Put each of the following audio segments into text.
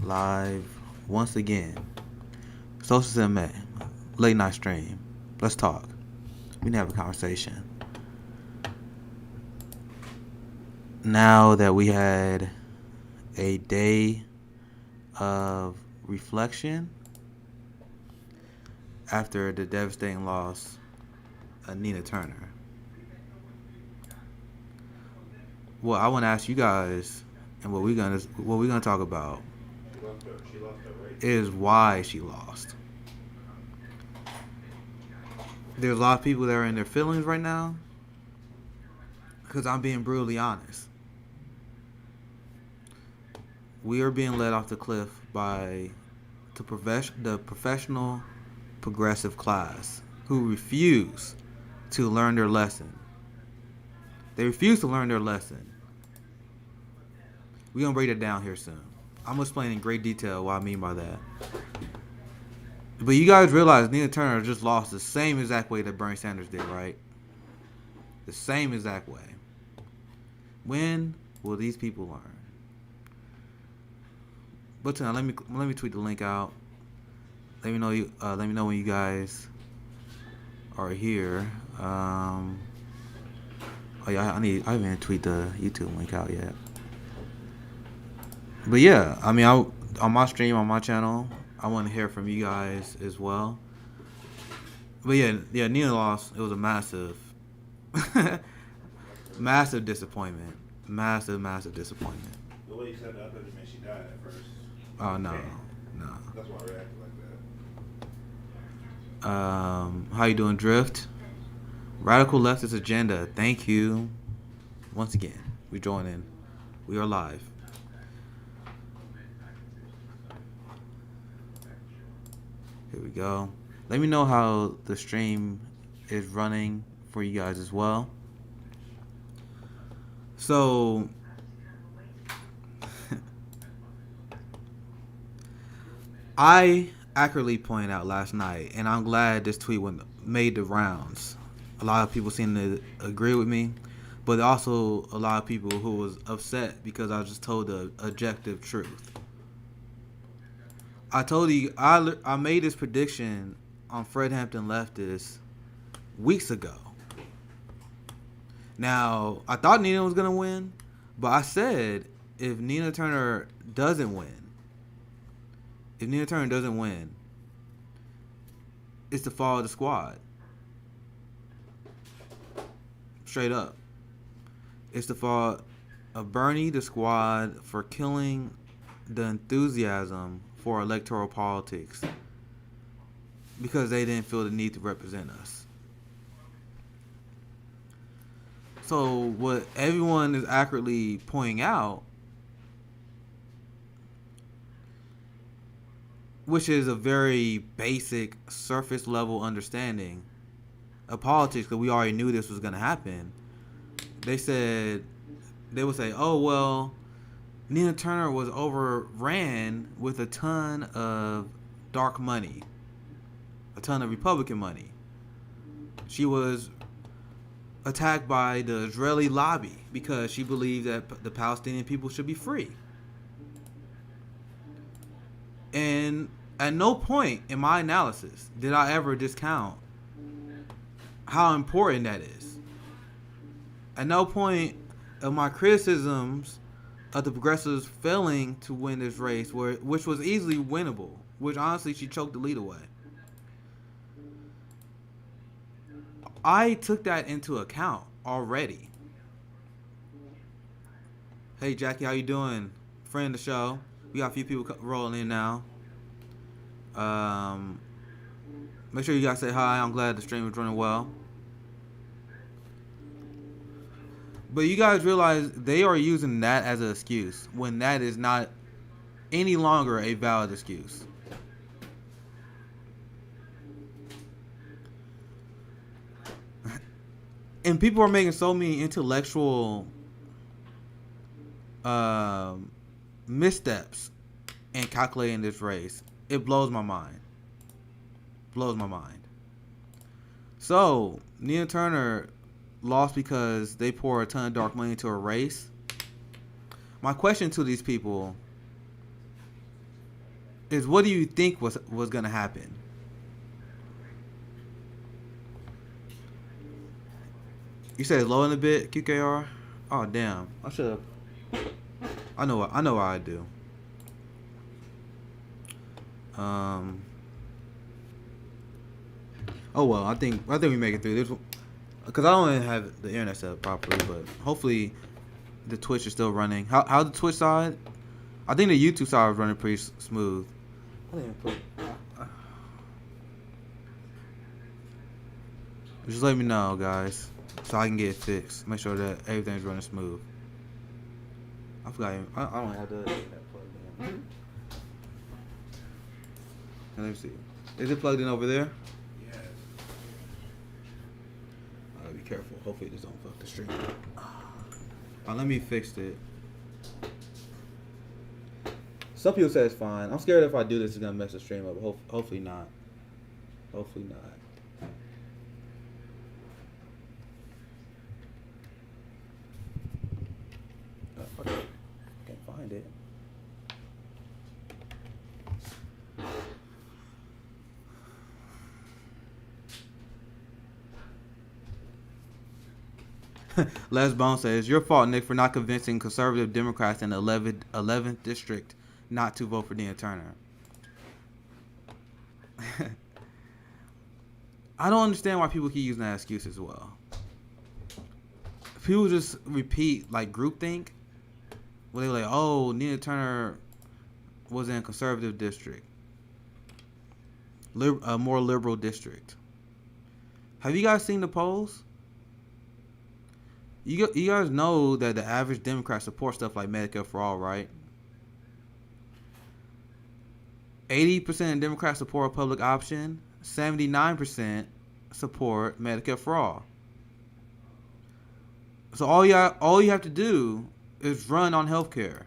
Live once again. Social CMA. Late night stream. Let's talk. We can have a conversation. Now that we had a day of reflection after the devastating loss of Nina Turner. Well, I want to ask you guys, and what we're gonna talk about She lost her race. is why she lost. There's a lot of people that are in their feelings right now, because I'm being brutally honest. We are being led off the cliff by the professional progressive class who refuse to learn their lesson. They refuse to learn their lesson. We're going to break that down here soon. I'm going to explain in great detail what I mean by that. But you guys realize Nina Turner just lost the same exact way that Bernie Sanders did, right? The same exact way. When will these people learn? But tonight, let me tweet the link out. Let me know when you guys are here. Oh yeah, I haven't tweet the YouTube link out yet. But yeah, I mean, on my stream, on my channel, I want to hear from you guys as well. But yeah, Nina lost. It was a massive, massive disappointment. Massive disappointment. The way you said that, I thought you meant she died at first. Oh no. That's why I reacted like that. How you doing, Drift? Radical leftist agenda. Thank you. Once again, we join in. We are live. Here we go. Let me know how the stream is running for you guys as well. So, I accurately pointed out last night, and I'm glad this tweet made the rounds. A lot of people seem to agree with me, but also a lot of people who was upset because I just told the objective truth. I told you I made this prediction on Fred Hampton Leftist weeks ago. Now, I thought Nina was going to win, but I said if Nina Turner doesn't win, it's the fall of the squad. Straight up. It's the fall of Bernie, the squad, for killing the enthusiasm for electoral politics because they didn't feel the need to represent us. So what everyone is accurately pointing out, which is a very basic surface level understanding of politics, because we already knew this was going to happen. They would say, oh, well, Nina Turner was overran with a ton of dark money, a ton of Republican money. She was attacked by the Israeli lobby because she believed that the Palestinian people should be free. And at no point in my analysis did I ever discount how important that is. At no point of my criticisms of the progressives failing to win this race, which was easily winnable, which honestly she choked the lead away, I took that into account already. Hey Jackie, how you doing? Friend of the show. We got a few people rolling in now. Make sure you guys say hi. I'm glad the stream is running well. But you guys realize they are using that as an excuse when that is not any longer a valid excuse. And people are making so many intellectual missteps in calculating this race. It blows my mind. So, Nina Turner lost because they pour a ton of dark money into a race. My question to these people is what do you think was gonna happen? You said it's low in a bit, QKR. Oh damn! I should have. I know what I do. Oh well, I think we make it through this because I don't even have the internet set up properly, but hopefully the Twitch is still running. How the Twitch side? I think the YouTube side was running pretty smooth. I didn't put. Just let me know, guys, so I can get it fixed. Make sure that everything's running smooth. I forgot. I don't have the internet plugged in. Let me see. Is it plugged in over there? Yes. I'll be careful. Hopefully, this don't fuck the stream. Let me fix it. Some people say it's fine. I'm scared if I do this, it's gonna mess the stream up. Hopefully not. Hopefully not. Okay. Can't find it. Les Bone says, your fault, Nick, for not convincing conservative Democrats in the 11th district not to vote for Nina Turner. I don't understand why people keep using that excuse as well. People just repeat like groupthink. Where they're like, oh, Nina Turner was in a conservative district. A more liberal district. Have you guys seen the polls? You guys know that the average Democrat supports stuff like Medicare Fraud, right? 80% of Democrats support a public option. 79% support Medicare Fraud. So all you have to do is run on healthcare.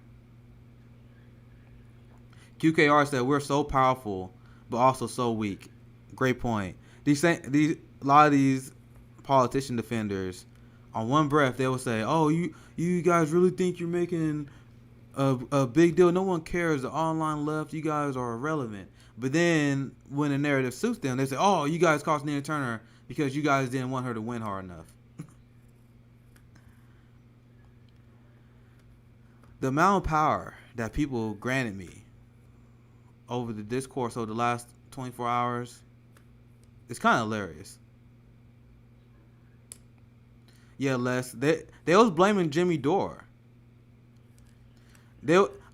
QKR said we're so powerful, but also so weak. Great point. A lot of these politician defenders, on one breath, they will say, "Oh, you guys really think you're making a big deal? No one cares. The online left, you guys are irrelevant." But then, when the narrative suits them, they say, "Oh, you guys cost Nina Turner because you guys didn't want her to win hard enough." The amount of power that people granted me over the discourse over the last 24 hours is kind of hilarious. Yeah, Les. They was blaming Jimmy Dore.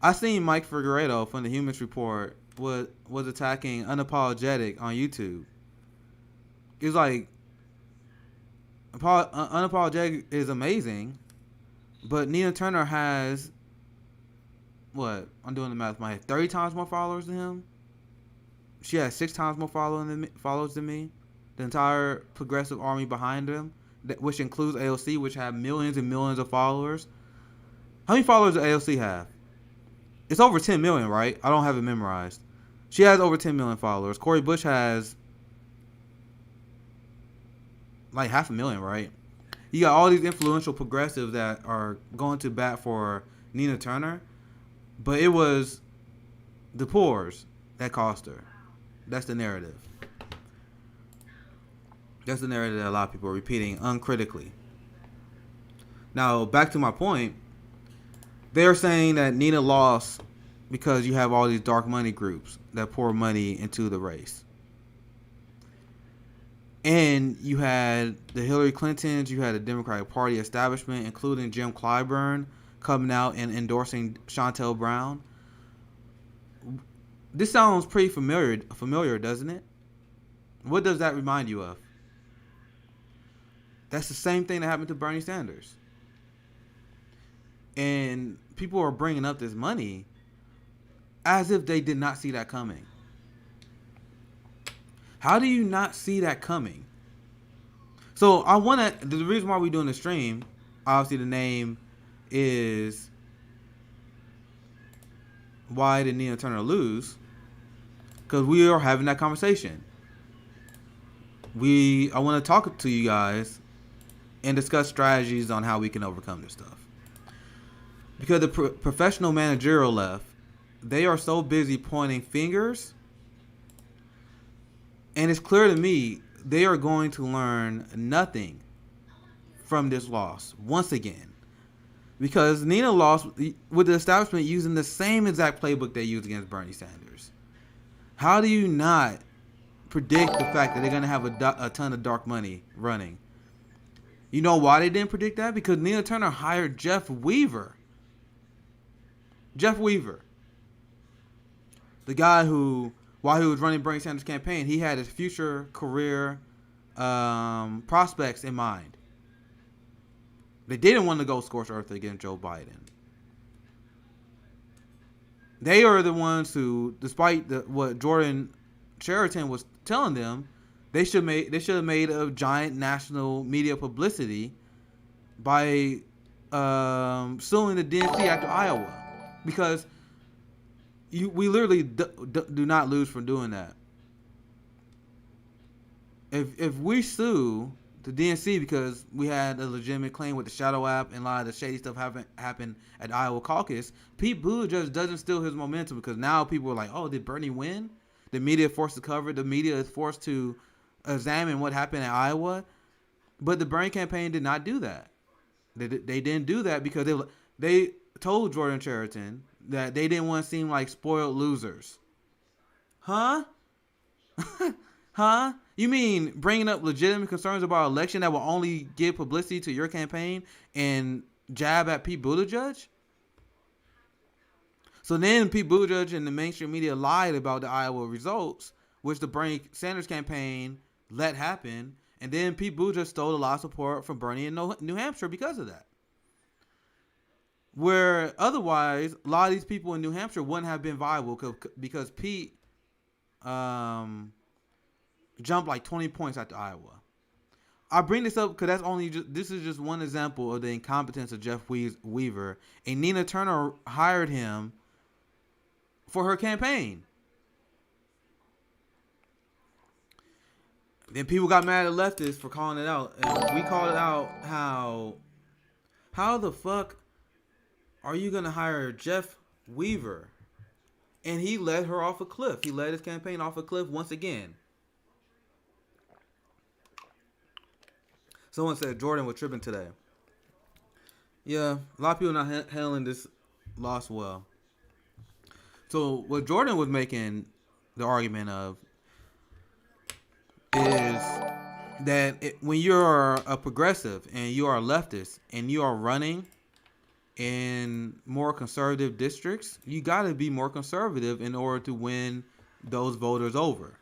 I seen Mike Figueredo from the Humans Report was attacking Unapologetic on YouTube. It's like Unapologetic is amazing, but Nina Turner has what? I'm doing the math in my head. 30 times more followers than him. She has 6 times more followers than me. The entire progressive army behind him, which includes AOC, which have millions and millions of followers. How many followers does AOC have? It's over 10 million, right? I don't have it memorized. She has over 10 million followers. Cori Bush has like 500,000, right? You got all these influential progressives that are going to bat for Nina Turner, but it was the poors that cost her. That's the narrative. That's the narrative that a lot of people are repeating uncritically. Now, back to my point. They're saying that Nina lost because you have all these dark money groups that pour money into the race. And you had the Hillary Clintons, you had the Democratic Party establishment, including Jim Clyburn, coming out and endorsing Shontel Brown. This sounds pretty familiar, doesn't it? What does that remind you of? That's the same thing that happened to Bernie Sanders. And people are bringing up this money as if they did not see that coming. How do you not see that coming? So the reason why we're doing the stream, obviously the name is Why Did Nina Turner Lose? Because we are having that conversation. I want to talk to you guys and discuss strategies on how we can overcome this stuff. Because the professional managerial left they are so busy pointing fingers, and it's clear to me they are going to learn nothing from this loss once again. Because Nina lost with the establishment using the same exact playbook they used against Bernie Sanders. How do you not predict the fact that they're going to have a ton of dark money running? You know why they didn't predict that? Because Nina Turner hired Jeff Weaver. Jeff Weaver. The guy who, while he was running Bernie Sanders' campaign, he had his future career prospects in mind. They didn't want to go scorched earth against Joe Biden. They are the ones who, despite what Jordan Sheraton was telling them, they should have made a giant national media publicity by suing the DNC after Iowa, because we literally do not lose from doing that. If we sue the DNC because we had a legitimate claim with the shadow app and a lot of the shady stuff happened at Iowa caucus, Pete Buttigieg doesn't steal his momentum, because now people are like, oh, did Bernie win? The media is forced to cover. The media is forced to examine what happened in Iowa. But the Bernie campaign did not do that. They didn't do that because they told Jordan Sheraton that they didn't want to seem like spoiled losers. Huh? Huh? You mean bringing up legitimate concerns about an election that will only give publicity to your campaign and jab at Pete Buttigieg? So then Pete Buttigieg and the mainstream media lied about the Iowa results, which the Bernie Sanders campaign let happen. And then Pete Buttigieg stole a lot of support from Bernie in New Hampshire because of that. Where otherwise, a lot of these people in New Hampshire wouldn't have been viable because Pete jumped like 20 points after Iowa. I bring this up because this is just one example of the incompetence of Jeff Weaver. And Nina Turner hired him for her campaign. Then people got mad at leftists for calling it out. And we called it out how the fuck are you going to hire Jeff Weaver? And he led her off a cliff. He led his campaign off a cliff once again. Someone said Jordan was tripping today. Yeah, a lot of people not handling this loss well. So what Jordan was making the argument of is that when you're a progressive and you are a leftist and you are running in more conservative districts, you got to be more conservative in order to win those voters over.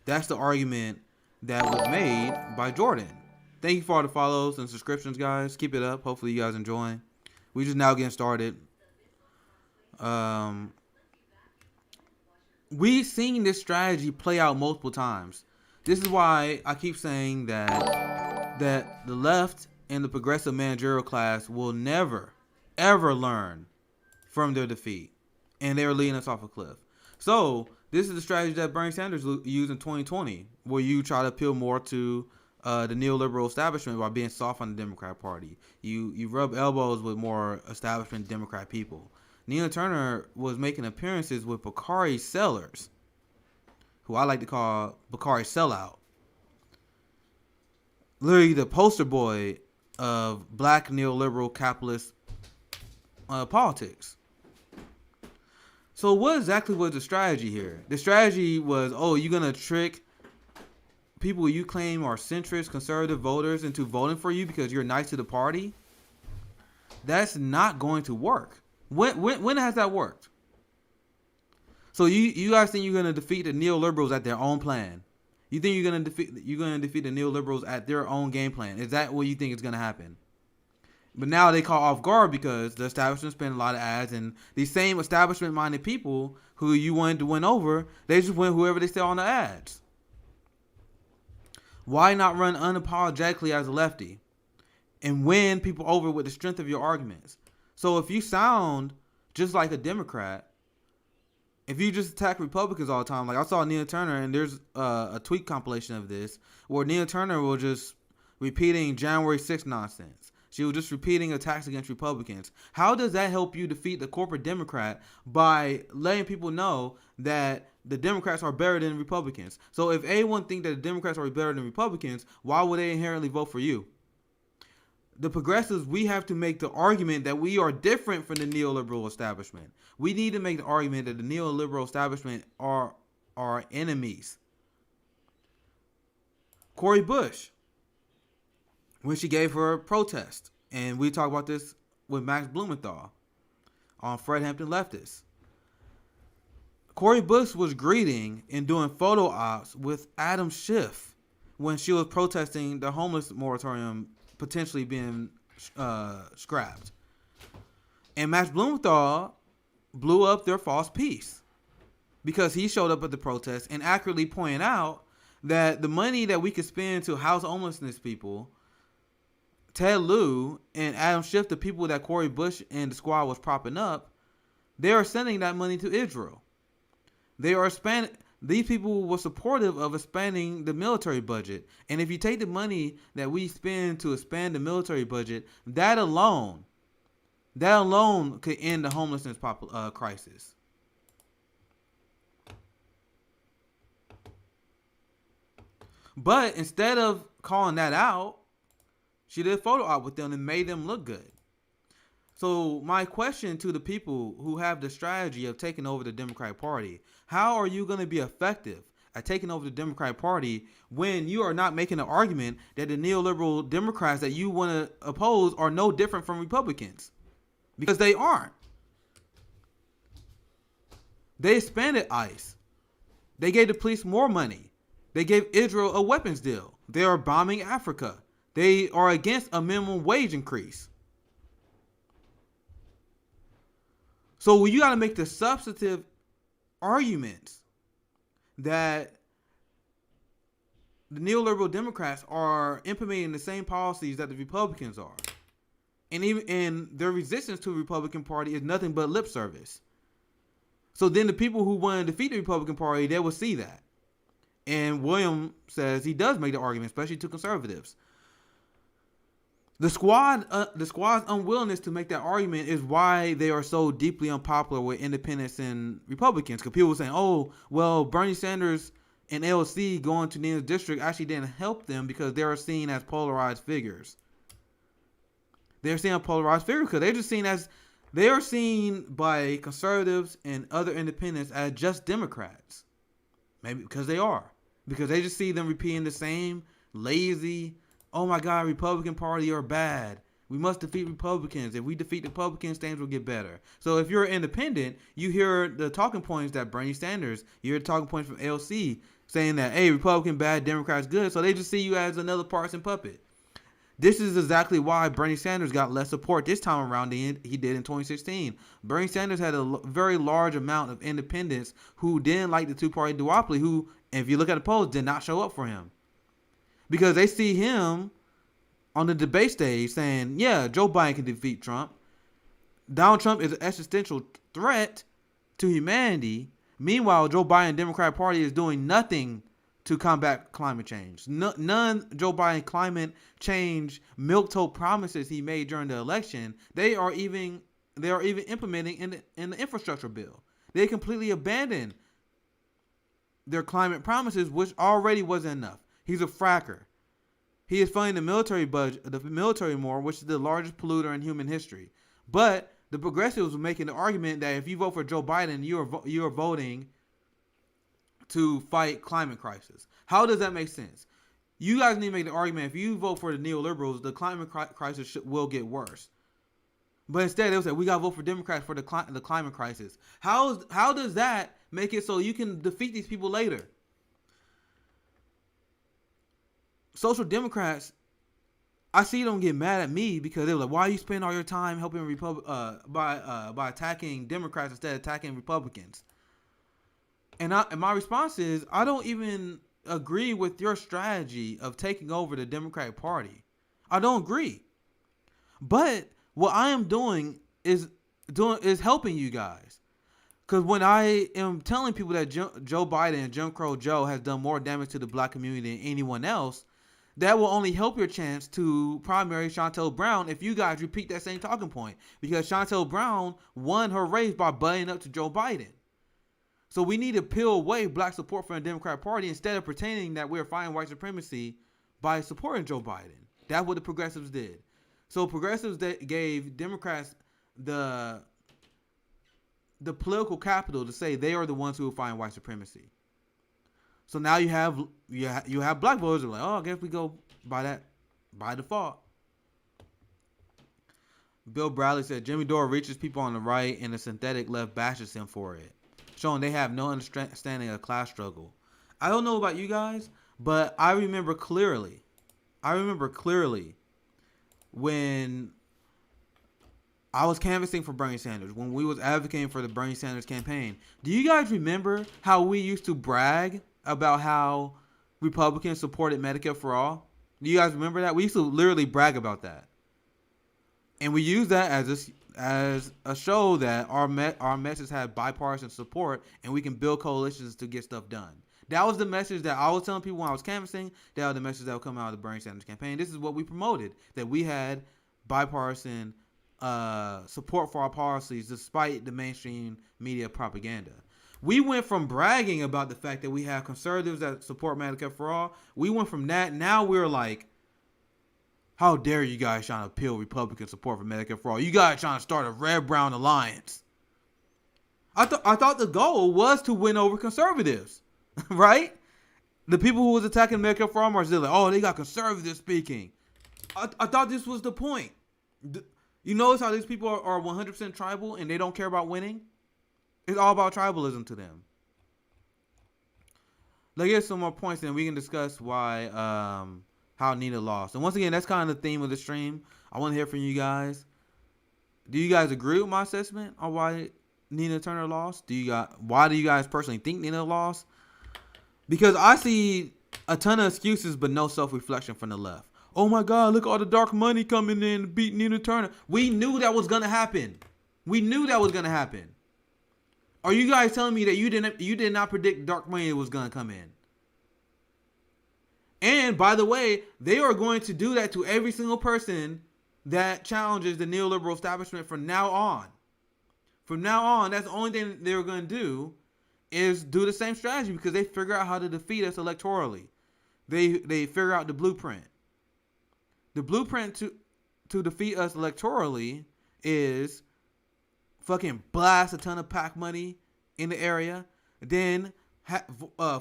That's the argument that was made by Jordan. Thank you for all the follows and subscriptions, guys. Keep it up. Hopefully you guys enjoying. We just now getting started. We've seen this strategy play out multiple times. This is why I keep saying that the left and the progressive managerial class will never, ever learn from their defeat. And they're leading us off a cliff. So this is the strategy that Bernie Sanders used in 2020, where you try to appeal more to the neoliberal establishment by being soft on the Democrat Party. You rub elbows with more establishment Democrat people. Nina Turner was making appearances with Bakari Sellers, who I like to call Bakari Sellout. Literally the poster boy of black neoliberal capitalist politics. So what exactly was the strategy here? The strategy was, you're going to trick people you claim are centrist conservative voters into voting for you because you're nice to the party? That's not going to work. When has that worked? So you guys think you're going to defeat the neoliberals at their own plan? You think you're going to defeat the neoliberals at their own game plan? Is that what you think is going to happen? But now they call off guard because the establishment spent a lot of ads, and these same establishment-minded people who you wanted to win over, they just win whoever they sell on the ads. Why not run unapologetically as a lefty and win people over with the strength of your arguments? So if you sound just like a Democrat, if you just attack Republicans all the time, like I saw Nina Turner, and there's a tweet compilation of this, where Nina Turner will just repeating January 6th nonsense. She was just repeating attacks against Republicans. How does that help you defeat the corporate Democrat by letting people know that the Democrats are better than Republicans? So if anyone think that the Democrats are better than Republicans, why would they inherently vote for you? The progressives, we have to make the argument that we are different from the neoliberal establishment. We need to make the argument that the neoliberal establishment are our enemies. Cori Bush, when she gave her protest, and we talked about this with Max Blumenthal on Fred Hampton Leftists. Cori Bush was greeting and doing photo ops with Adam Schiff when she was protesting the homeless moratorium potentially being scrapped. And Max Blumenthal blew up their false peace because he showed up at the protest and accurately pointed out that the money that we could spend to house homelessness people, Ted Lieu and Adam Schiff, the people that Cori Bush and the squad was propping up, they are sending that money to Israel. These people were supportive of expanding the military budget. And if you take the money that we spend to expand the military budget, that alone could end the homelessness crisis. But instead of calling that out, she did a photo op with them and made them look good. So my question to the people who have the strategy of taking over the Democratic Party, how are you going to be effective at taking over the Democratic Party when you are not making an argument that the neoliberal Democrats that you want to oppose are no different from Republicans? Because they aren't. They expanded ICE. They gave the police more money. They gave Israel a weapons deal. They are bombing Africa. They are against a minimum wage increase. So you got to make the substantive arguments that the neoliberal Democrats are implementing the same policies that the Republicans are. And their resistance to the Republican Party is nothing but lip service. So then the people who want to defeat the Republican Party, they will see that. And William says he does make the argument, especially to conservatives. The squad's unwillingness to make that argument is why they are so deeply unpopular with independents and Republicans. Because people are saying, oh, well, Bernie Sanders and AOC going to Nina's district actually didn't help them because they are seen as polarized figures. They're seen as polarized figures because they are seen by conservatives and other independents as just Democrats. Maybe because they are. Because they just see them repeating the same lazy, oh my God, Republican Party are bad. We must defeat Republicans. If we defeat the Republicans, things will get better. So if you're independent, you hear the talking points that Bernie Sanders, you hear the talking points from AOC saying that, hey, Republican bad, Democrats good. So they just see you as another partisan puppet. This is exactly why Bernie Sanders got less support this time around than he did in 2016. Bernie Sanders had a very large amount of independents who didn't like the two-party duopoly, who, if you look at the polls, did not show up for him. Because they see him on the debate stage saying, yeah, Joe Biden can defeat Trump. Donald Trump is an existential threat to humanity. Meanwhile, Joe Biden Democratic Party is doing nothing to combat climate change. None Joe Biden climate change milquetoast promises he made during the election, they are even implementing in the infrastructure bill. They completely abandoned their climate promises, which already wasn't enough. He's a fracker. He is funding the military budget, the military more, which is the largest polluter in human history. But the progressives were making the argument that if you vote for Joe Biden, you are voting to fight climate crisis. How does that make sense? You guys need to make the argument, if you vote for the neoliberals, the climate crisis will get worse. But instead, they will say, we got to vote for Democrats for the climate crisis. How does that make it so you can defeat these people later? Social Democrats, I see them get mad at me because they're like, why are you spending all your time helping by attacking Democrats instead of attacking Republicans? And my response is, I don't even agree with your strategy of taking over the Democratic Party. I don't agree. But what I am doing is helping you guys. Because when I am telling people that Joe Biden and Jim Crow Joe has done more damage to the black community than anyone else, that will only help your chance to primary Chantel Brown if you guys repeat that same talking point. Because Chantel Brown won her race by butting up to Joe Biden. So we need to peel away black support from the Democratic Party instead of pretending that we're fighting white supremacy by supporting Joe Biden. That's what the progressives did. So progressives that gave Democrats the political capital to say they are the ones who are fighting white supremacy. So now you have black voters who are like, oh, I guess we go by default. Bill Bradley said Jimmy Dore reaches people on the right and the synthetic left bashes him for it, showing they have no understanding of class struggle. I don't know about you guys, but I remember clearly when I was canvassing for Bernie Sanders, when we was advocating for the Bernie Sanders campaign. Do you guys remember how we used to brag about how Republicans supported Medicare for all? Do you guys remember that? We used to literally brag about that. And we used that as a show that our message had bipartisan support and we can build coalitions to get stuff done. That was the message that I was telling people when I was canvassing. That was the message that would come out of the Bernie Sanders campaign. This is what we promoted, that we had bipartisan support for our policies despite the mainstream media propaganda. We went from bragging about the fact that we have conservatives that support Medicare for all. We went from that. Now we're like, how dare you guys trying to appeal Republican support for Medicare for all? You guys trying to start a red-brown alliance. I thought the goal was to win over conservatives, right? The people who was attacking Medicare for all are like, oh, they got conservatives speaking. I thought this was the point. You notice how these people are 100% tribal and they don't care about winning? It's all about tribalism to them. Let's get some more points and we can discuss why how Nina lost. And once again, that's kind of the theme of the stream. I want to hear from you guys. Do you guys agree with my assessment on why Nina Turner lost? Why do you guys personally think Nina lost? Because I see a ton of excuses but no self-reflection from the left. Oh my God, look at all the dark money coming in to beat Nina Turner. We knew that was gonna happen. Are you guys telling me that you did not predict dark money was gonna come in? And by the way, they are going to do that to every single person that challenges the neoliberal establishment from now on. From now on, that's the only thing they're going to do is do the same strategy because they figure out how to defeat us electorally. They figure out the blueprint. The blueprint to defeat us electorally is fucking blast a ton of PAC money in the area, then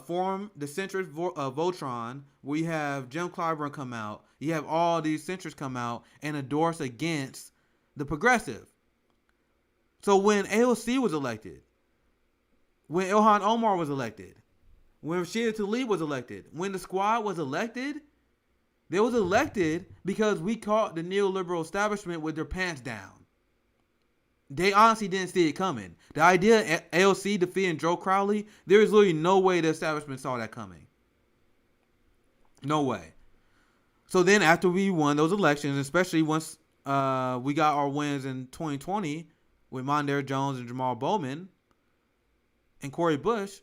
form the centrist Voltron, where you have Jim Clyburn come out, you have all these centrists come out and endorse against the progressive. So when AOC was elected, when Ilhan Omar was elected, when Rashida Tlaib was elected, when the squad was elected, they was elected because we caught the neoliberal establishment with their pants down. They honestly didn't see it coming. The idea of AOC defeating Joe Crowley, there is literally no way the establishment saw that coming. No way. So then after we won those elections, especially once we got our wins in 2020 with Mondaire Jones and Jamal Bowman and Cori Bush,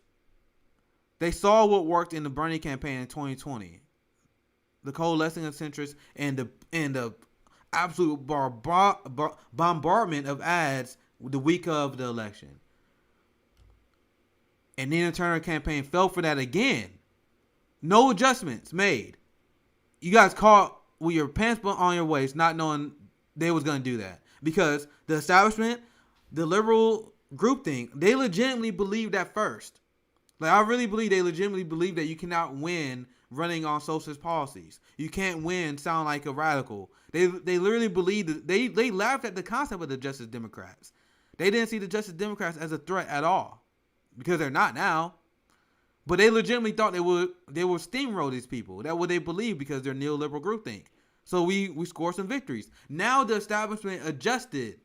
they saw what worked in the Bernie campaign in 2020. The coalescing of centrists and the absolute bombardment of ads the week of the election. And Nina Turner campaign fell for that again. No adjustments made. You guys caught with your pants on your waist, not knowing they was going to do that. Because the establishment, the liberal groupthink, they legitimately believed that first. Like, I really believe they legitimately believe that you cannot win running on socialist policies. You can't win sound like a radical. They literally believe that they laughed at the concept of the Justice Democrats. They didn't see the Justice Democrats as a threat at all, because they're not now. But they legitimately thought they would steamroll these people. That's what they believe because they're neoliberal groupthink. So we scored some victories. Now the establishment adjusted.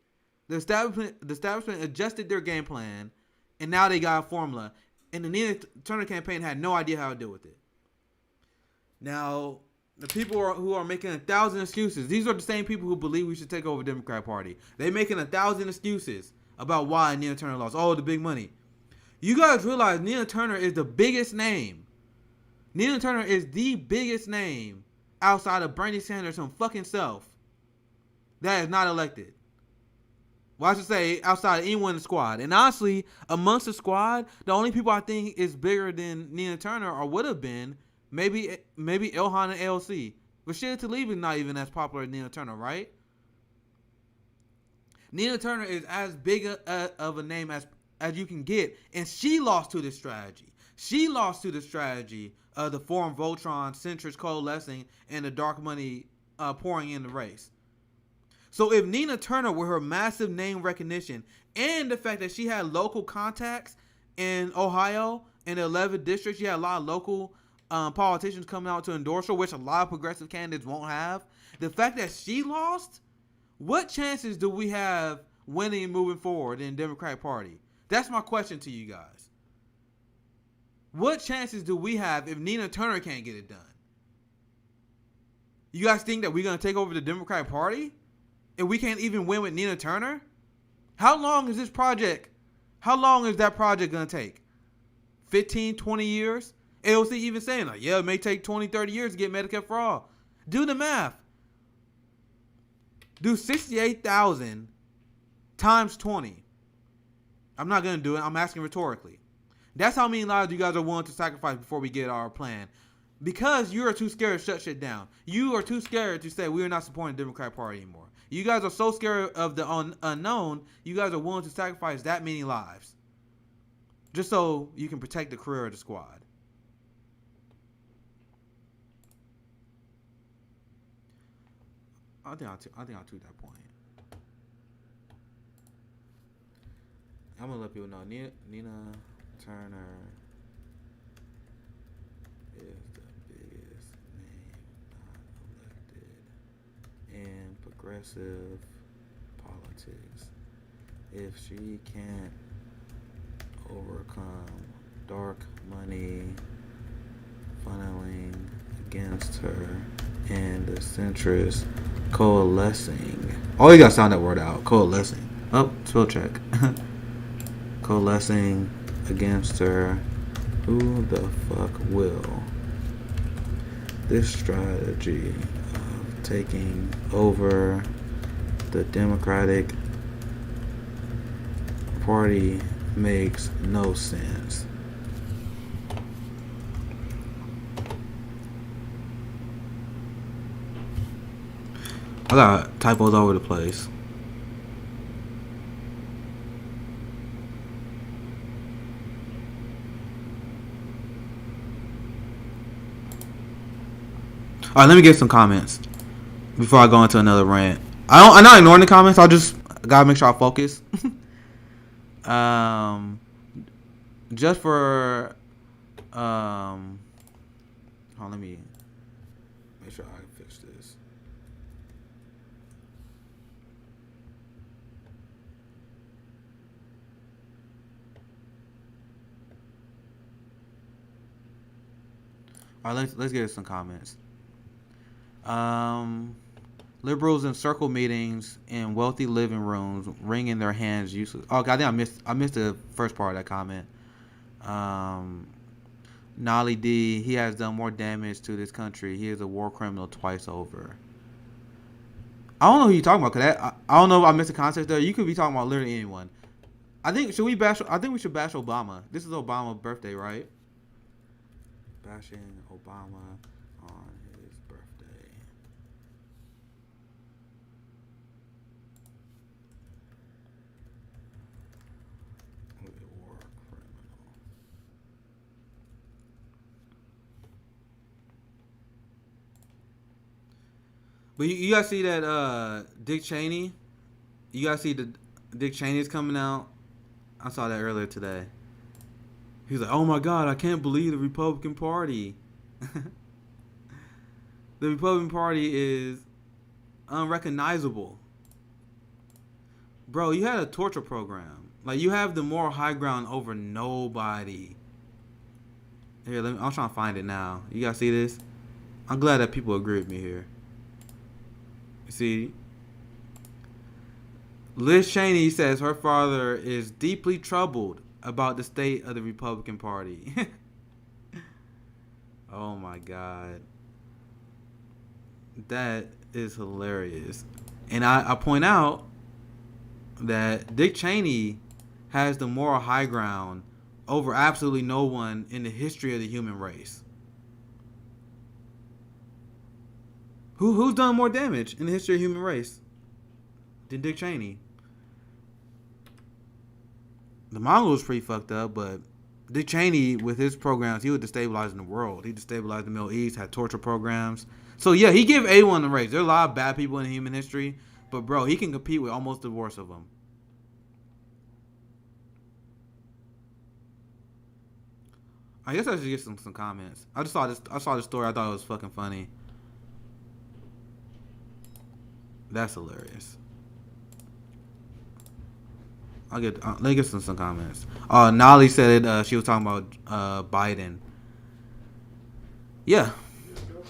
The establishment adjusted their game plan, and now they got a formula. And the Nina Turner campaign had no idea how to deal with it. Now, the people who are making 1,000 excuses, these are the same people who believe we should take over the Democrat Party. They're making 1,000 excuses about why Nina Turner lost. Oh, the big money. You guys realize Nina Turner is the biggest name. Nina Turner is the biggest name outside of Bernie Sanders himself that is not elected. Well, I should say outside of anyone in the squad. And honestly, amongst the squad, the only people I think is bigger than Nina Turner or would have been maybe Ilhan and AOC. Rashida Tlaib is not even as popular as Nina Turner, right? Nina Turner is as big of a name as you can get, and she lost to this strategy. She lost to the strategy of the Forum Voltron, centrist coalescing, and the dark money pouring in the race. So if Nina Turner, with her massive name recognition and the fact that she had local contacts in Ohio in the 11th district, she had a lot of local politicians coming out to endorse her, which a lot of progressive candidates won't have. The fact that she lost, what chances do we have winning and moving forward in the Democratic Party? That's my question to you guys. What chances do we have if Nina Turner can't get it done? You guys think that we're going to take over the Democratic Party? If we can't even win with Nina Turner? How long is that project going to take? 15, 20 years? AOC even saying, like, yeah, it may take 20, 30 years to get Medicare Fraud. Do the math. Do 68,000 times 20. I'm not going to do it. I'm asking rhetorically. That's how many lives you guys are willing to sacrifice before we get our plan. Because you are too scared to shut shit down. You are too scared to say we are not supporting the Democratic Party anymore. You guys are so scared of the unknown, you guys are willing to sacrifice that many lives. Just so you can protect the career of the squad. I think I'll tweet that point. I'm gonna let people know Nina Turner is the biggest name not elected in progressive politics. If she can't overcome dark money funneling against her and the centrist coalescing. Oh, you gotta sound that word out. Coalescing. Oh, spell check. Coalescing against her. Who the fuck will? This strategy of taking over the Democratic Party makes no sense. I got typos all over the place. All right, let me get some comments before I go into another rant. I'm not ignoring the comments. I just gotta make sure I focus. Just for hold on, let me make sure I can fix this. All right, let's get some comments. Liberals in circle meetings in wealthy living rooms, wringing their hands useless. Oh, God, I think I missed the first part of that comment. Nolly D, he has done more damage to this country. He is a war criminal twice over. I don't know who you're talking about. Cause I don't know if I missed the context there. You could be talking about literally anyone. I think we should bash Obama. This is Obama's birthday, right? Bashing Obama on his birthday. War criminal. But you guys see that Dick Cheney? You guys see the Dick Cheney's coming out? I saw that earlier today. He's like, oh my God, I can't believe the Republican Party. The Republican Party is unrecognizable. Bro, you had a torture program. Like, you have the moral high ground over nobody. Here, I'm trying to find it now. You guys see this? I'm glad that people agree with me here. You see? Liz Cheney says her father is deeply troubled about the state of the Republican Party. Oh my God. That is hilarious. And I point out that Dick Cheney has the moral high ground over absolutely no one in the history of the human race. Who's done more damage in the history of the human race than Dick Cheney? The Mongols pretty fucked up, but Dick Cheney, with his programs, he was destabilizing the world. He destabilized the Middle East, had torture programs. So yeah, he give A1 the race. There are a lot of bad people in human history, but bro, he can compete with almost the worst of them. I guess I should get some comments. I saw this story. I thought it was fucking funny. That's hilarious. Let me get some comments. Nolly said it. She was talking about Biden. Yeah.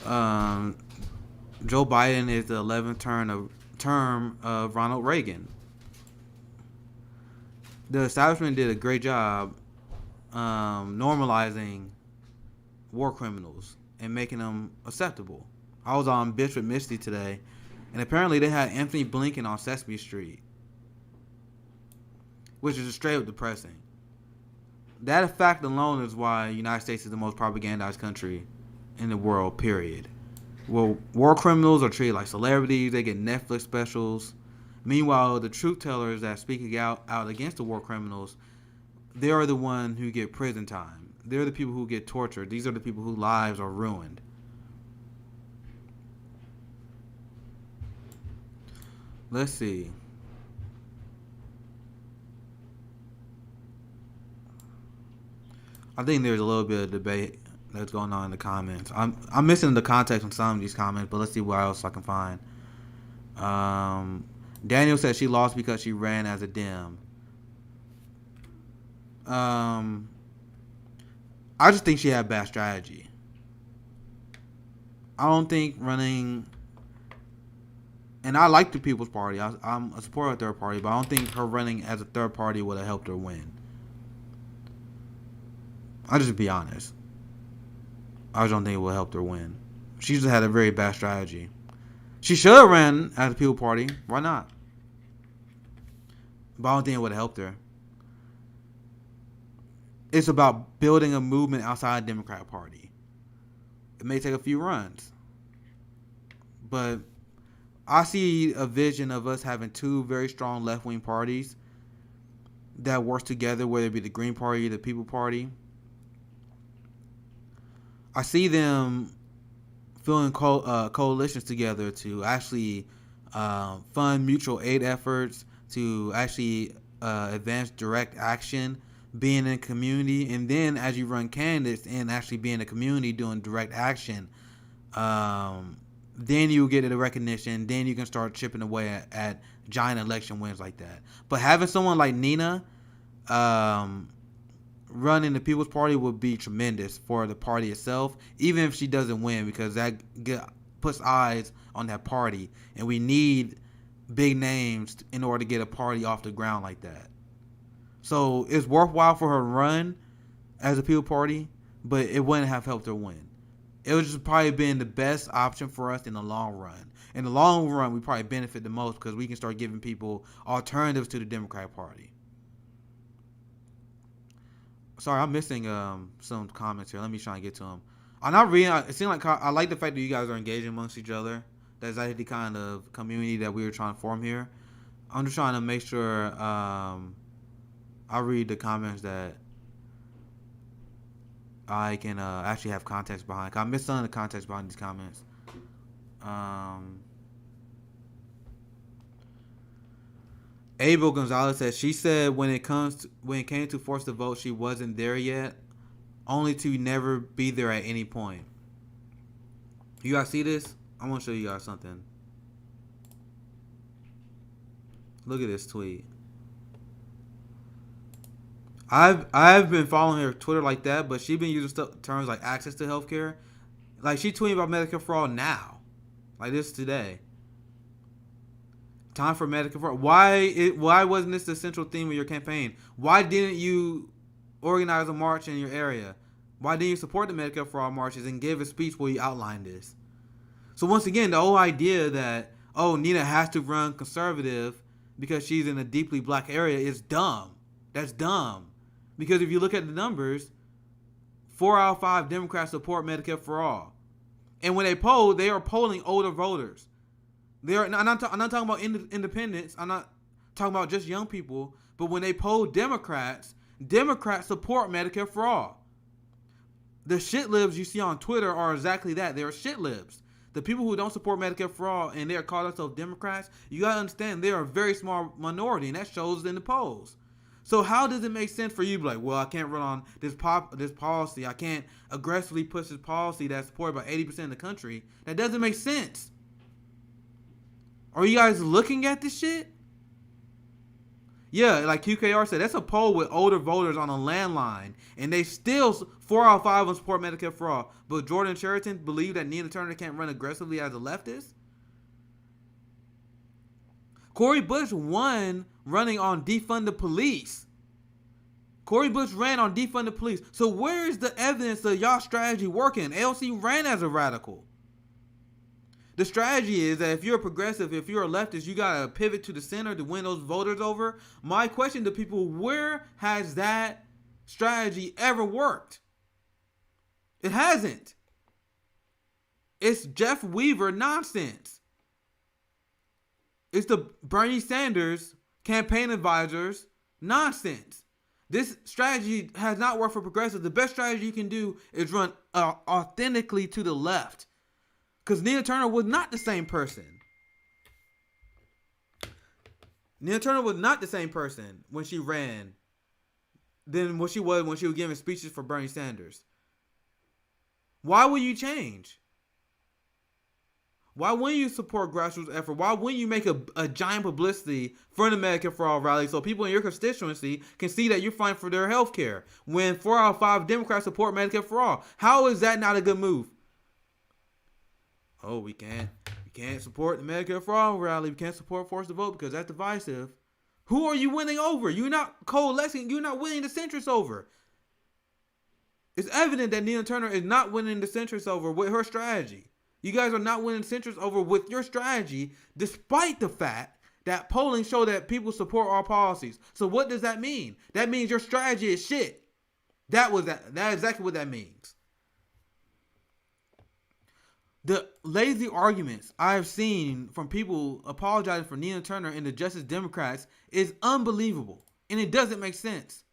Joe Biden is the 11th term of Ronald Reagan. The establishment did a great job normalizing war criminals and making them acceptable. I was on Bitch with Misty today, and apparently they had Anthony Blinken on Sesame Street, which is straight up depressing. That fact alone is why the United States is the most propagandized country in the world, period. Well, war criminals are treated like celebrities. They get Netflix specials. Meanwhile, the truth tellers that speak out against the war criminals, they are the ones who get prison time. They're the people who get tortured. These are the people whose lives are ruined. Let's see. I think there's a little bit of debate that's going on in the comments. I'm missing the context on some of these comments, but let's see what else I can find. Daniel said she lost because she ran as a Dem. I just think she had bad strategy. I don't think running, and I like the People's Party. I'm a supporter of the third party, but I don't think her running as a third party would have helped her win. I'll just be honest. I just don't think it would help her win. She just had a very bad strategy. She should have ran as a People Party. Why not? But I don't think it would have helped her. It's about building a movement outside the Democrat Party. It may take a few runs. But I see a vision of us having two very strong left-wing parties that work together, whether it be the Green Party or the People Party. I see them filling coalitions together to actually fund mutual aid efforts, to actually advance direct action, being in a community, and then as you run candidates and actually be in a community doing direct action, then you get the recognition, then you can start chipping away at giant election wins like that. But having someone like Nina running the People's Party would be tremendous for the party itself, even if she doesn't win, because that puts eyes on that party, and we need big names in order to get a party off the ground like that. So it's worthwhile for her to run as a People Party, but it wouldn't have helped her win. It would just probably been the best option for us in the long run. In the long run, we probably benefit the most because we can start giving people alternatives to the Democratic Party. Sorry, I'm missing some comments here. Let me try and get to them. I'm not reading. It seems like I like the fact that you guys are engaging amongst each other. That's actually the kind of community that we were trying to form here. I'm just trying to make sure I read the comments that I can actually have context behind. I missed some of the context behind these comments. Abel Gonzalez says she said when it came to force to vote, she wasn't there yet, only to never be there at any point. You guys see this? I want to show you guys something. Look at this tweet. I've been following her Twitter like that, but she's been using terms like access to healthcare. Like she tweeting about Medicare Fraud now, like this today. Time for Medicare Fraud. Why wasn't this the central theme of your campaign? Why didn't you organize a march in your area? Why didn't you support the Medicare Fraud marches and give a speech where you outlined this? So once again, the whole idea that, oh, Nina has to run conservative because she's in a deeply black area is dumb. That's dumb. Because if you look at the numbers, 4 out of 5 Democrats support Medicare for all. And when they poll, they are polling older voters. I'm not talking about independents. I'm not talking about just young people. But when they poll Democrats support Medicare for all. The shit libs you see on Twitter are exactly that. They are shit libs. The people who don't support Medicare for all and they are called themselves Democrats, you gotta understand they are a very small minority, and that shows in the polls. So how does it make sense for you to be like, well, I can't run on this policy. I can't aggressively push this policy that's supported by 80% of the country. That doesn't make sense. Are you guys looking at this shit? Yeah, like QKR said, that's a poll with older voters on a landline, and they still 4 out of 5 of them support Medicare for all. But Jordan Sheraton believe that Nina Turner can't run aggressively as a leftist. Cori Bush won running on defund the police. Cori Bush ran on defund the police. So where is the evidence of y'all strategy working? AOC ran as a radical. The strategy is that if you're a progressive, if you're a leftist, you gotta pivot to the center to win those voters over. My question to people, where has that strategy ever worked? It hasn't. It's Jeff Weaver nonsense. It's the Bernie Sanders campaign advisors nonsense. This strategy has not worked for progressives. The best strategy you can do is run authentically to the left. Because Nina Turner was not the same person. Nina Turner was not the same person when she ran than what she was when she was giving speeches for Bernie Sanders. Why would you change? Why wouldn't you support grassroots effort? Why wouldn't you make a giant publicity for the Medicare for All rally so people in your constituency can see that you're fighting for their health care when 4 out of 5 Democrats support Medicare for All? How is that not a good move? Oh, we can't support the Medicare for All rally. We can't support Force to Vote because that's divisive. Who are you winning over? You're not coalescing. You're not winning the centrist over. It's evident that Nina Turner is not winning the centrist over with her strategy. You guys are not winning centrist over with your strategy, despite the fact that polling show that people support our policies. So what does that mean? That means your strategy is shit. That's exactly what that means. The lazy arguments I have seen from people apologizing for Nina Turner and the Justice Democrats is unbelievable. And it doesn't make sense.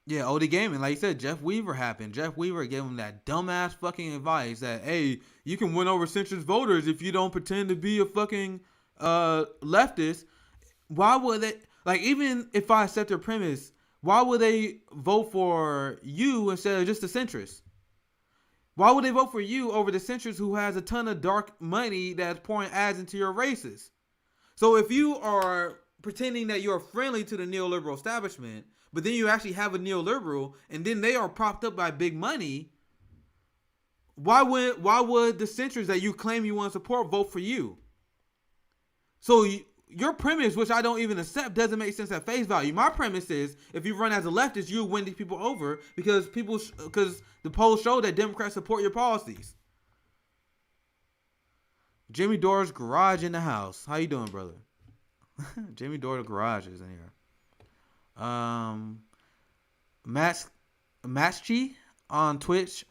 Yeah, OD Gaming, like you said, Jeff Weaver happened. Jeff Weaver gave him that dumbass fucking advice that, hey, you can win over centrist voters if you don't pretend to be a fucking leftist. Why would they, like, even if I accept their premise, why would they vote for you instead of just the centrist? Why would they vote for you over the centrist who has a ton of dark money that's pouring ads into your races? So if you are pretending that you're friendly to the neoliberal establishment, but then you actually have a neoliberal, and then they are propped up by big money, why would the centrists that you claim you want to support vote for you? So your premise, which I don't even accept, doesn't make sense at face value. My premise is, if you run as a leftist, you win these people over because the polls show that Democrats support your policies. Jimmy Dore's garage in the house. How you doing, brother? Jimmy Dore's garage is in here. Matchchi on Twitch.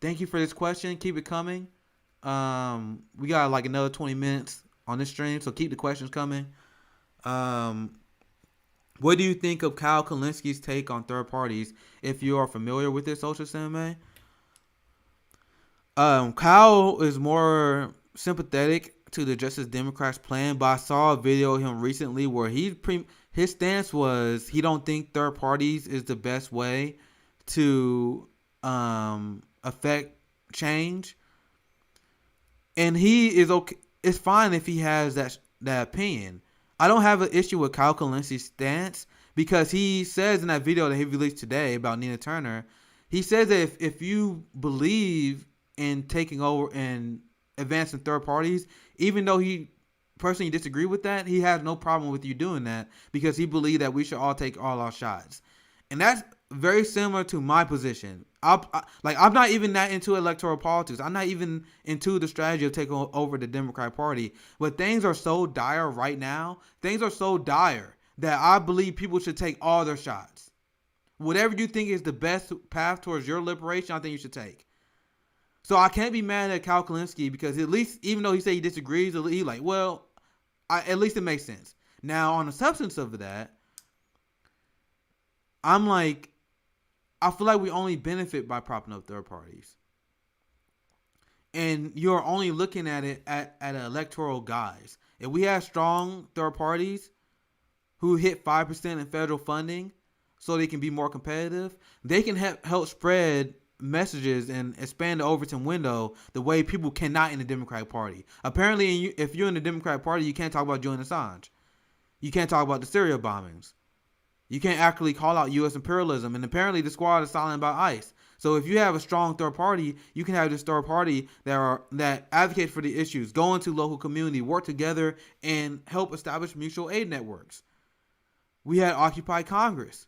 Thank you for this question. Keep it coming. We got like another 20 minutes on this stream, so keep the questions coming. What do you think of Kyle Kalinski's take on third parties? If you are familiar with this, Social Cinema, Kyle is more sympathetic to the Justice Democrats' plan, but I saw a video of him recently where his stance was he don't think third parties is the best way to affect change, and he is okay. It's fine if he has that opinion. I don't have an issue with Kyle Kalinski's stance because he says in that video that he released today about Nina Turner, he says that if you believe in taking over and advancing third parties, even though he personally disagree with that, he has no problem with you doing that because he believed that we should all take all our shots. And that's very similar to my position. I'm not even that into electoral politics. I'm not even into the strategy of taking over the Democratic Party. But things are so dire right now. Things are so dire that I believe people should take all their shots. Whatever you think is the best path towards your liberation, I think you should take. So I can't be mad at Cal Coalescing because at least, even though he said he disagrees, he like, well, at least it makes sense. Now, on the substance of that, I'm like, I feel like we only benefit by propping up third parties. And you're only looking at it at an electoral guise. If we have strong third parties who hit 5% in federal funding so they can be more competitive, they can help spread messages and expand the Overton window the way people cannot in the Democratic Party. Apparently, if you're in the Democratic Party, you can't talk about Julian Assange. You can't talk about the Syria bombings. You can't actually call out U.S. imperialism. And apparently the squad is silent about ICE. So if you have a strong third party, you can have this third party that advocate for the issues, go into local community, work together, and help establish mutual aid networks. We had Occupy Congress.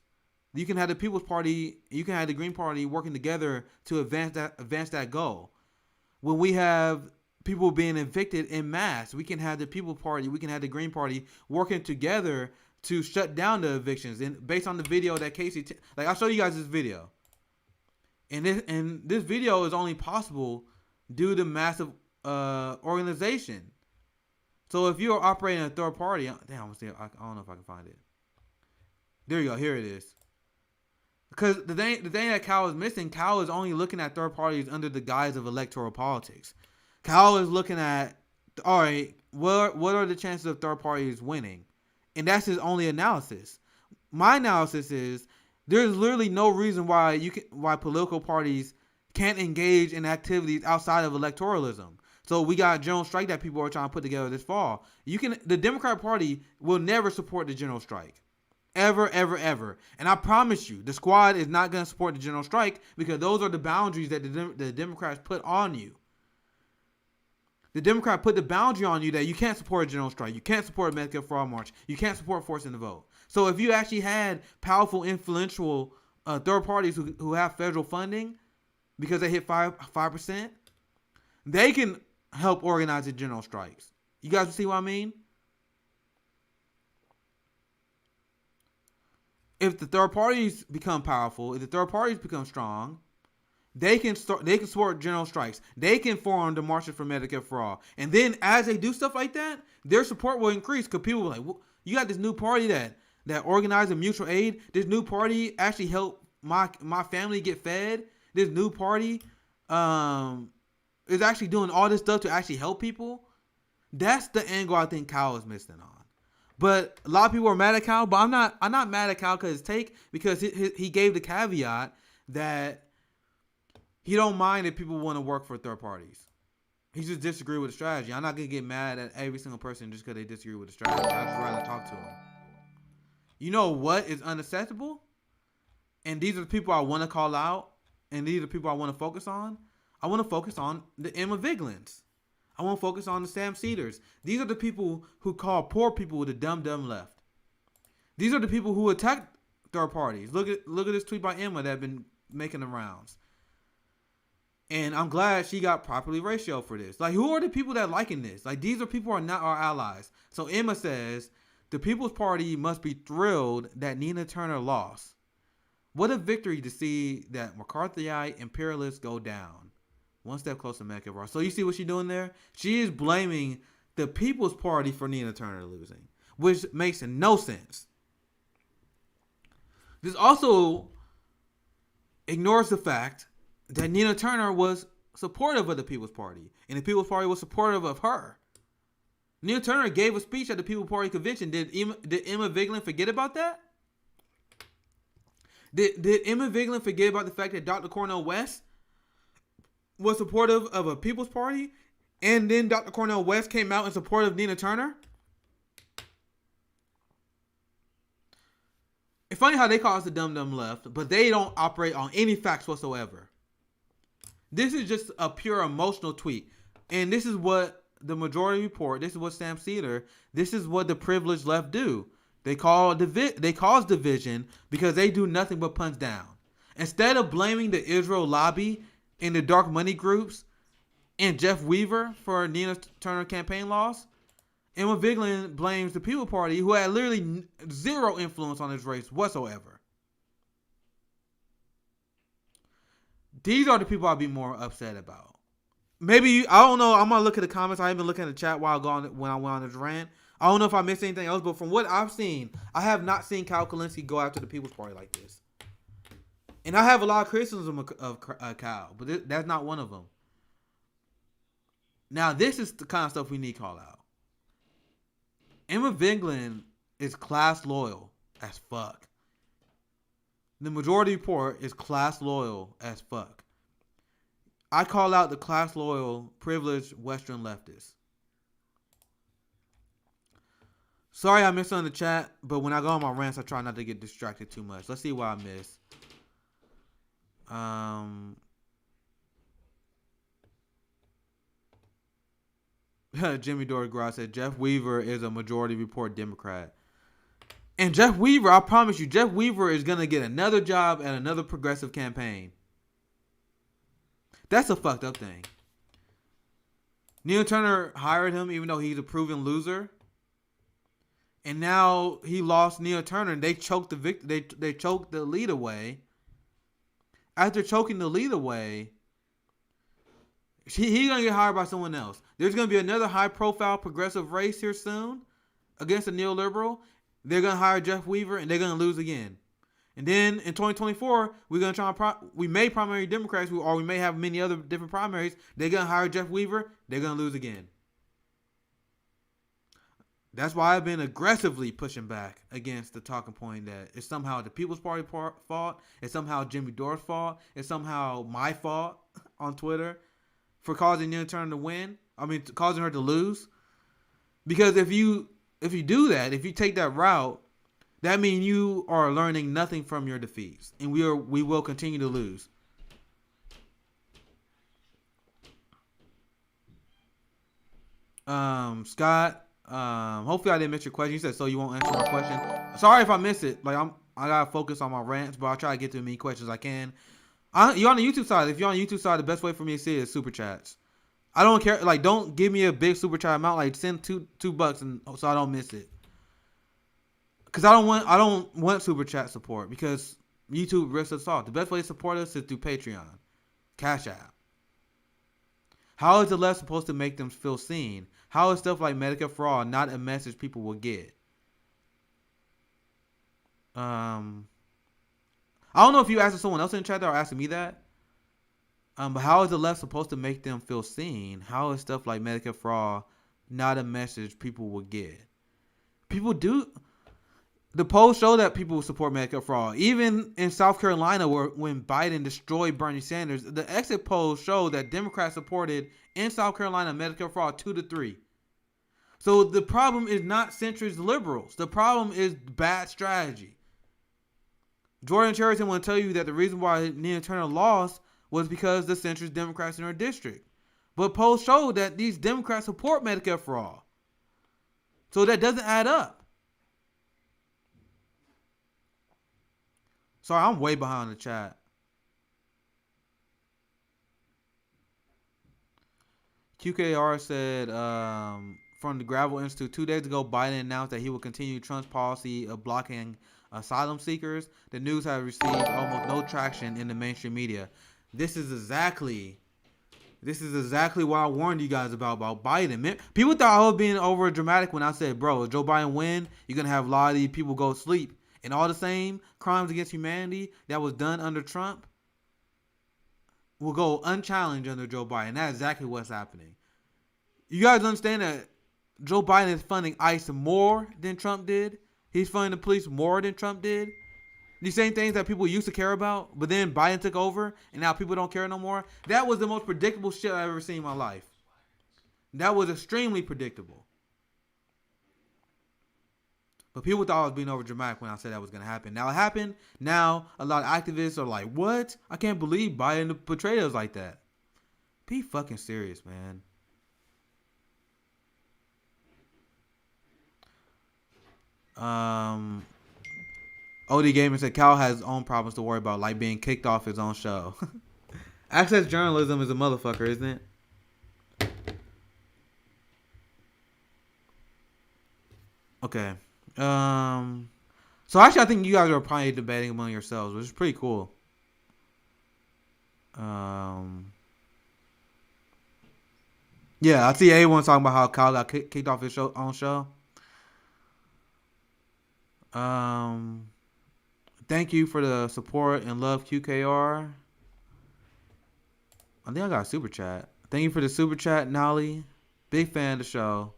You can have the People's Party, you can have the Green Party working together to advance that goal. When we have people being evicted en masse, we can have the People's Party, we can have the Green Party working together to shut down the evictions. And based on the video that Casey, I'll show you guys this video. And this video is only possible due to massive organization. So if you're operating a third party, damn, I don't know if I can find it. There you go. Here it is. Because the thing that Cal is missing, Cal is only looking at third parties under the guise of electoral politics. Cal is looking at, all right, what are the chances of third parties winning? And that's his only analysis. My analysis is there's literally no reason why political parties can't engage in activities outside of electoralism. So we got a general strike that people are trying to put together this fall. The Democratic Party will never support the general strike. Ever, ever, ever. And I promise you, the squad is not going to support the general strike because those are the boundaries that the Democrats put on you. The Democrat put the boundary on you that you can't support a general strike. You can't support a Medicare Fraud march. You can't support forcing the vote. So if you actually had powerful, influential third parties who have federal funding because they hit 5%, they can help organize the general strikes. You guys see what I mean? If the third parties become powerful, if the third parties become strong, they can support general strikes. They can form the Marches for Medicare Fraud. And then as they do stuff like that, their support will increase because people will like, well, you got this new party that organizes mutual aid. This new party actually helped my family get fed. This new party is actually doing all this stuff to actually help people. That's the angle I think Kyle is missing on. But a lot of people are mad at Kyle, but I'm not mad at Kyle because he gave the caveat that he don't mind if people want to work for third parties. He just disagree with the strategy. I'm not going to get mad at every single person just because they disagree with the strategy. I'd rather talk to them. You know what is unacceptable? And these are the people I want to call out. And these are the people I want to focus on. I want to focus on the Emma Vigelands. I want to focus on the Sam Cedars. These are the people who call poor people the dumb left. These are the people who attack third parties. Look at this tweet by Emma that have been making the rounds. And I'm glad she got properly ratio for this. Like, who are the people that liking this? Like, these are people who are not our allies. So Emma says, the People's Party must be thrilled that Nina Turner lost. What a victory to see that McCarthyite imperialists go down. One step closer to Medicare Fraud. So you see what she's doing there? She is blaming the People's Party for Nina Turner losing, which makes no sense. This also ignores the fact that Nina Turner was supportive of the People's Party, and the People's Party was supportive of her. Nina Turner gave a speech at the People's Party convention. Did Emma Vigeland forget about that? Did Emma Vigeland forget about the fact that Dr. Cornel West was supportive of a People's Party, and then Dr. Cornel West came out in support of Nina Turner? It's funny how they call us the dumb left, but they don't operate on any facts whatsoever. This is just a pure emotional tweet. And this is what the majority report, this is what Sam Cedar, this is what the privileged left do. They cause division because they do nothing but punch down. Instead of blaming the Israel lobby and the dark money groups and Jeff Weaver for Nina Turner campaign loss, Emma Vigeland blames the People Party, who had literally zero influence on this race whatsoever. These are the people I'd be more upset about. Maybe, I don't know. I'm going to look at the comments. I haven't been looking at the chat when I went on this rant. I don't know if I missed anything else, but from what I've seen, I have not seen Coalescing go after the People's Party like this. And I have a lot of criticism of Cal, but that's not one of them. Now, this is the kind of stuff we need to call out. Emma Vigeland is class loyal as fuck. The Majority Report is class loyal as fuck. I call out the class loyal, privileged Western leftists. Sorry I missed on the chat, but when I go on my rants, I try not to get distracted too much. Let's see what I missed. Jimmy Dorgras said Jeff Weaver is a Majority Report Democrat. And Jeff Weaver, I promise you, Jeff Weaver is going to get another job at another progressive campaign. That's a fucked up thing. Neil Turner hired him even though he's a proven loser. And now he lost Neil Turner and they choked they choked the lead away. After choking the lead away, he's going to get hired by someone else. There's going to be another high-profile progressive race here soon against a neoliberal. They're going to hire Jeff Weaver, and they're going to lose again. And then in 2024, we're going to try we may primary Democrats, or we may have many other different primaries. They're going to hire Jeff Weaver. They're going to lose again. That's why I've been aggressively pushing back against the talking point that it's somehow the People's Party fault. It's somehow Jimmy Dore's fault. It's somehow my fault on Twitter for causing Nina Turner to win. Causing her to lose. Because if you do that, if you take that route, that means you are learning nothing from your defeats, and we will continue to lose. Scott, hopefully I didn't miss your question. You said so you won't answer my question. Sorry if I missed it. I gotta focus on my rants, but I'll try to get to as many questions as I can. You're on the YouTube side. If you're on the YouTube side, the best way for me to see it is super chats. I don't care. Don't give me a big super chat amount. Send $2 and so I don't miss it. Because I don't want super chat support because YouTube rips us off. The best way to support us is through Patreon, Cash App. How is the left supposed to make them feel seen? How is stuff like Medicare Fraud not a message people will get? I don't know if you asked someone else in the chat or asking me that. But how is the left supposed to make them feel seen? How is stuff like Medicare Fraud not a message people will get? People do. The polls show that people support Medicare Fraud. Even in South Carolina, when Biden destroyed Bernie Sanders, the exit polls show that Democrats supported in South Carolina Medicare Fraud 2-3. So the problem is not centrist liberals. The problem is bad strategy. Jordan Charrington will tell you that the reason why Nina Turner lost was because the centrist Democrats in her district. But polls show that these Democrats support Medicare Fraud. So that doesn't add up. Sorry, I'm way behind the chat. QKR said, from the Gravel Institute, 2 days ago, Biden announced that he will continue Trump's policy of blocking asylum seekers. The news has received almost no traction in the mainstream media. This is exactly what I warned you guys about Biden. People thought I was being over dramatic when I said, bro, if Joe Biden win, you're going to have a lot of these people go to sleep. And all the same crimes against humanity that was done under Trump will go unchallenged under Joe Biden. That's exactly what's happening. You guys understand that Joe Biden is funding ICE more than Trump did? He's funding the police more than Trump did? These same things that people used to care about, but then Biden took over, and now people don't care no more. That was the most predictable shit I've ever seen in my life. That was extremely predictable. But people thought I was being over dramatic when I said that was going to happen. Now it happened. Now a lot of activists are like, what? I can't believe Biden portrayed us like that. Be fucking serious, man. Um, OD Gamer said Cal has his own problems to worry about, like being kicked off his own show. Access journalism is a motherfucker, isn't it? Okay. So actually, I think you guys are probably debating among yourselves, which is pretty cool. Yeah, I see everyone talking about how Kyle got kicked off his own show. Thank you for the support and love, QKR. I think I got a super chat. Thank you for the super chat, Nolly. Big fan of the show.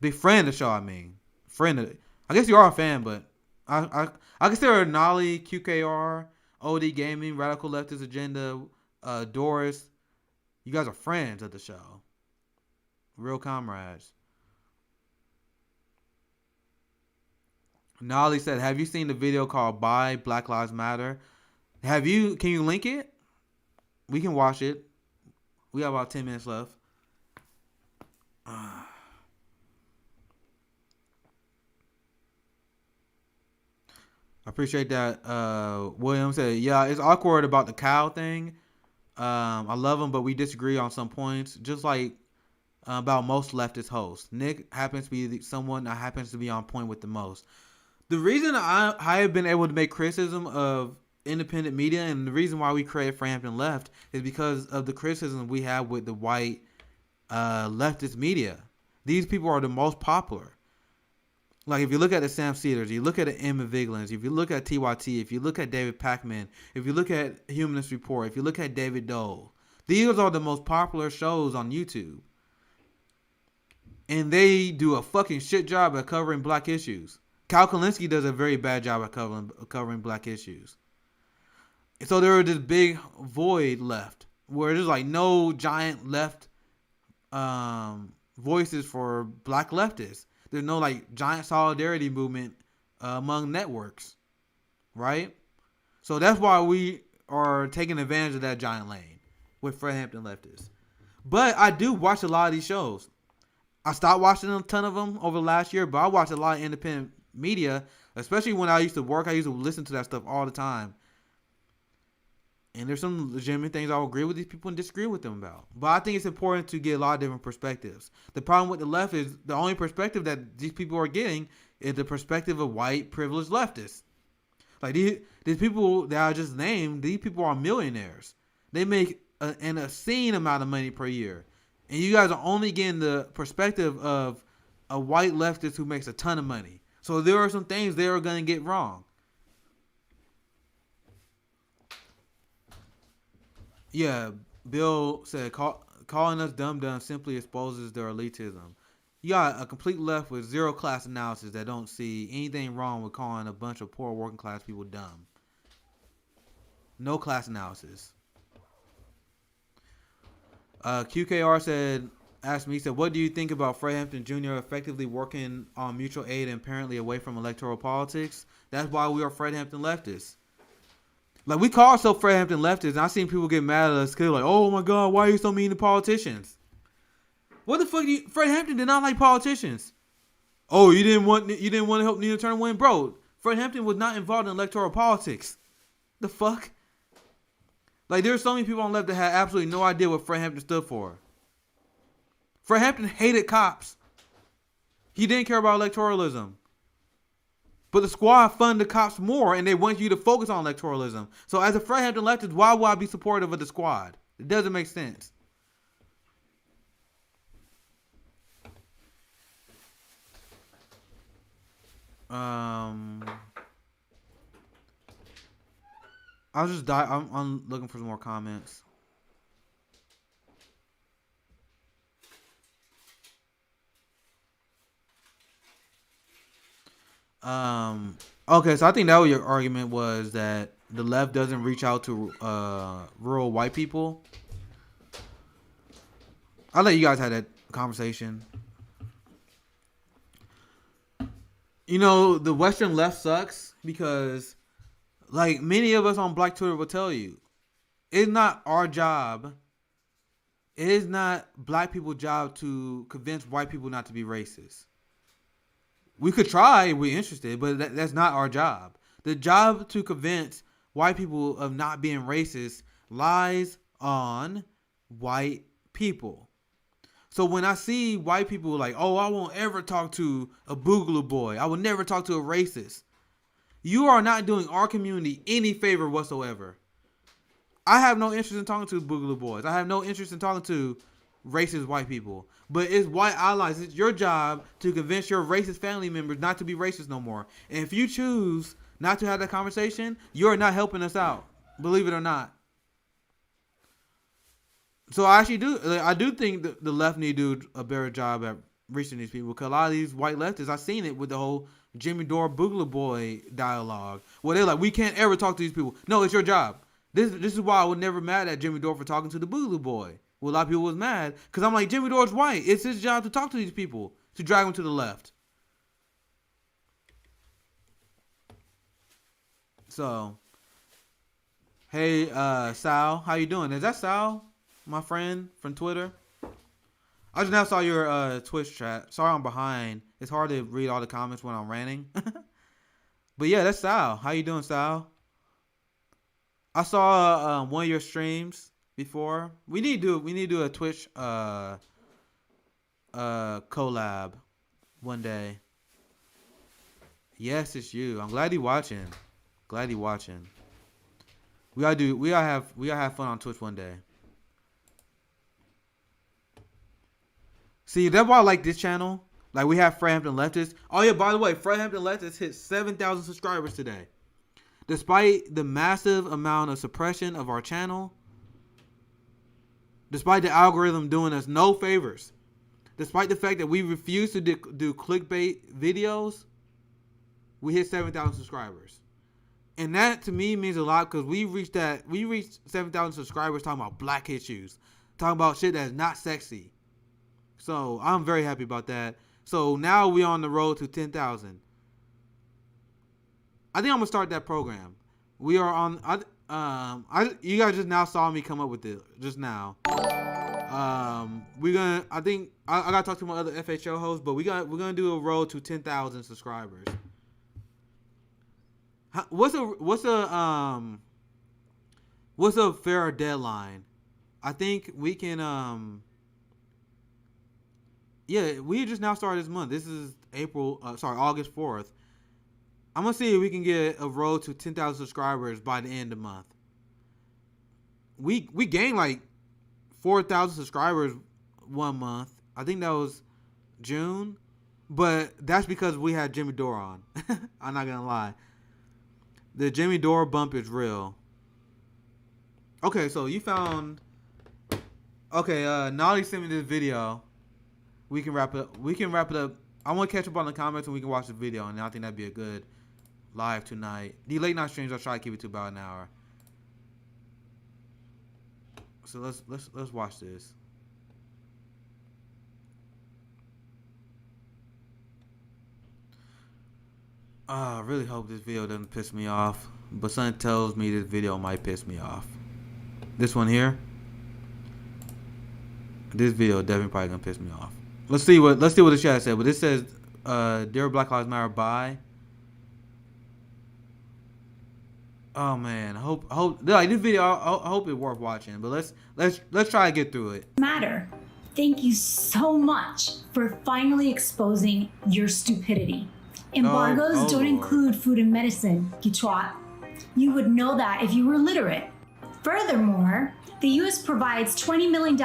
Big friend of the show, I mean. Friend of I guess you are a fan, but I consider Nolly, QKR, OD Gaming, Radical Leftist Agenda, Doris. You guys are friends of the show. Real comrades. Nolly said, have you seen the video called Buy Black Lives Matter? Can you link it? We can watch it. We have about 10 minutes left. I appreciate that. William said, yeah, it's awkward about the cow thing. I love him, but we disagree on some points. Just like about most leftist hosts. Nick happens to be someone that happens to be on point with the most. The reason I have been able to make criticism of independent media and the reason why we created Frampton Left is because of the criticism we have with the white leftist media. These people are the most popular. Like if you look at the Sam Cedars, you look at the Emma Vigelands, if you look at TYT, if you look at David Pacman, if you look at Humanist Report, if you look at David Dole, these are the most popular shows on YouTube. And they do a fucking shit job at covering black issues. Coalescing does a very bad job at covering black issues. So there was this big void left where there's like no giant left voices for black leftists. There's no like giant solidarity movement among networks, right? So that's why we are taking advantage of that giant lane with Fred Hampton leftists. But I do watch a lot of these shows. I stopped watching a ton of them over the last year, but I watch a lot of independent media, especially when I used to work. I used to listen to that stuff all the time. And there's some legitimate things I'll agree with these people and disagree with them about. But I think it's important to get a lot of different perspectives. The problem with the left is the only perspective that these people are getting is the perspective of white privileged leftists. Like these people that I just named, these people are millionaires. They make an obscene amount of money per year. And you guys are only getting the perspective of a white leftist who makes a ton of money. So there are some things they are going to get wrong. Yeah, Bill said calling us dumb simply exposes their elitism. You got a complete left with zero class analysis that don't see anything wrong with calling a bunch of poor working class people dumb. No class analysis. QKR asked me, what do you think about Fred Hampton Jr. effectively working on mutual aid and apparently away from electoral politics? That's why we are Fred Hampton leftists. Like, we call ourselves Fred Hampton leftists, and I've seen people get mad at us because they're like, oh my God, why are you so mean to politicians? What the fuck? Fred Hampton did not like politicians. Oh, you didn't want to help Nina Turner win? Bro, Fred Hampton was not involved in electoral politics. The fuck? Like, there's so many people on the left that had absolutely no idea what Fred Hampton stood for. Fred Hampton hated cops. He didn't care about electoralism. But the squad funded the cops more, and they want you to focus on electoralism. So as a Fred Hampton leftist, why would I be supportive of the squad? It doesn't make sense. I'll just die. I'm looking for some more comments. Okay, so I think that was your argument, was that the left doesn't reach out to rural white people. I'll let you guys have that conversation. You know, the Western left sucks because, like, many of us on Black Twitter will tell you, it's not our job. It is not black people's job to convince white people not to be racist. We could try if we're interested, but that's not our job. The job to convince white people of not being racist lies on white people. So when I see white people like, oh, I won't ever talk to a boogaloo boy, I will never talk to a racist, you are not doing our community any favor whatsoever. I have no interest in talking to boogaloo boys. I have no interest in talking to racist white people. But it's white allies. It's your job to convince your racist family members not to be racist no more. And if you choose not to have that conversation, you're not helping us out. Believe it or not. So I do think the left need to do a better job at reaching these people. Because a lot of these white leftists, I've seen it with the whole Jimmy Dore Boogaloo Boy dialogue. Where they're like, we can't ever talk to these people. No, it's your job. This is why I was never mad at Jimmy Dore for talking to the Boogaloo Boy. Well, a lot of people was mad. Because I'm like, Jimmy Dore's white. It's his job to talk to these people. To drag them to the left. So, hey, Sal. How you doing? Is that Sal? My friend from Twitter. I just now saw your Twitch chat. Sorry I'm behind. It's hard to read all the comments when I'm ranting. But yeah, that's Sal. How you doing, Sal? I saw one of your streams before. We need to do a Twitch collab one day. Yes, it's you. I'm glad you're watching. We gotta have fun on Twitch one day. See, that's why I like this channel. Like, we have Fred Hampton Leftist. Oh, yeah, by the way, Fred Hampton Leftist hit 7,000 subscribers today. Despite the massive amount of suppression of our channel, despite the algorithm doing us no favors, despite the fact that we refuse to do clickbait videos, we hit 7,000 subscribers. And that, to me, means a lot because we reached 7,000 subscribers talking about black issues, talking about shit that's not sexy. So I'm very happy about that. So now we're on the road to 10,000. I think I'm gonna start that program. We are on. You guys just now saw me come up with it just now. We're gonna. I think I gotta talk to my other FHO hosts, but we're gonna do a road to 10,000 subscribers. What's a fair deadline? I think we can. Yeah, we just now started this month. This is August 4th. I'm going to see if we can get a road to 10,000 subscribers by the end of the month. We gained like 4,000 subscribers one month. I think that was June. But that's because we had Jimmy Dore on. I'm not going to lie. The Jimmy Dore bump is real. Okay, so you found... Okay, Nolly sent me this video. We can wrap it up. I want to catch up on the comments and we can watch the video, and I think that'd be a good live tonight. The late night streams, I'll try to keep it to about an hour. So let's watch this. I really hope this video doesn't piss me off, but something tells me this video might piss me off. This one here. This video definitely probably gonna piss me off. Let's see what the chat said. But this says, "Dear Black Lives Matter, bye." Oh man, I hope like this video. I hope it's worth watching. But let's try to get through it. Matter. Thank you so much for finally exposing your stupidity. Embargoes don't include food and medicine, you twat. You would know that if you were literate. Furthermore, the U.S. provides $20 million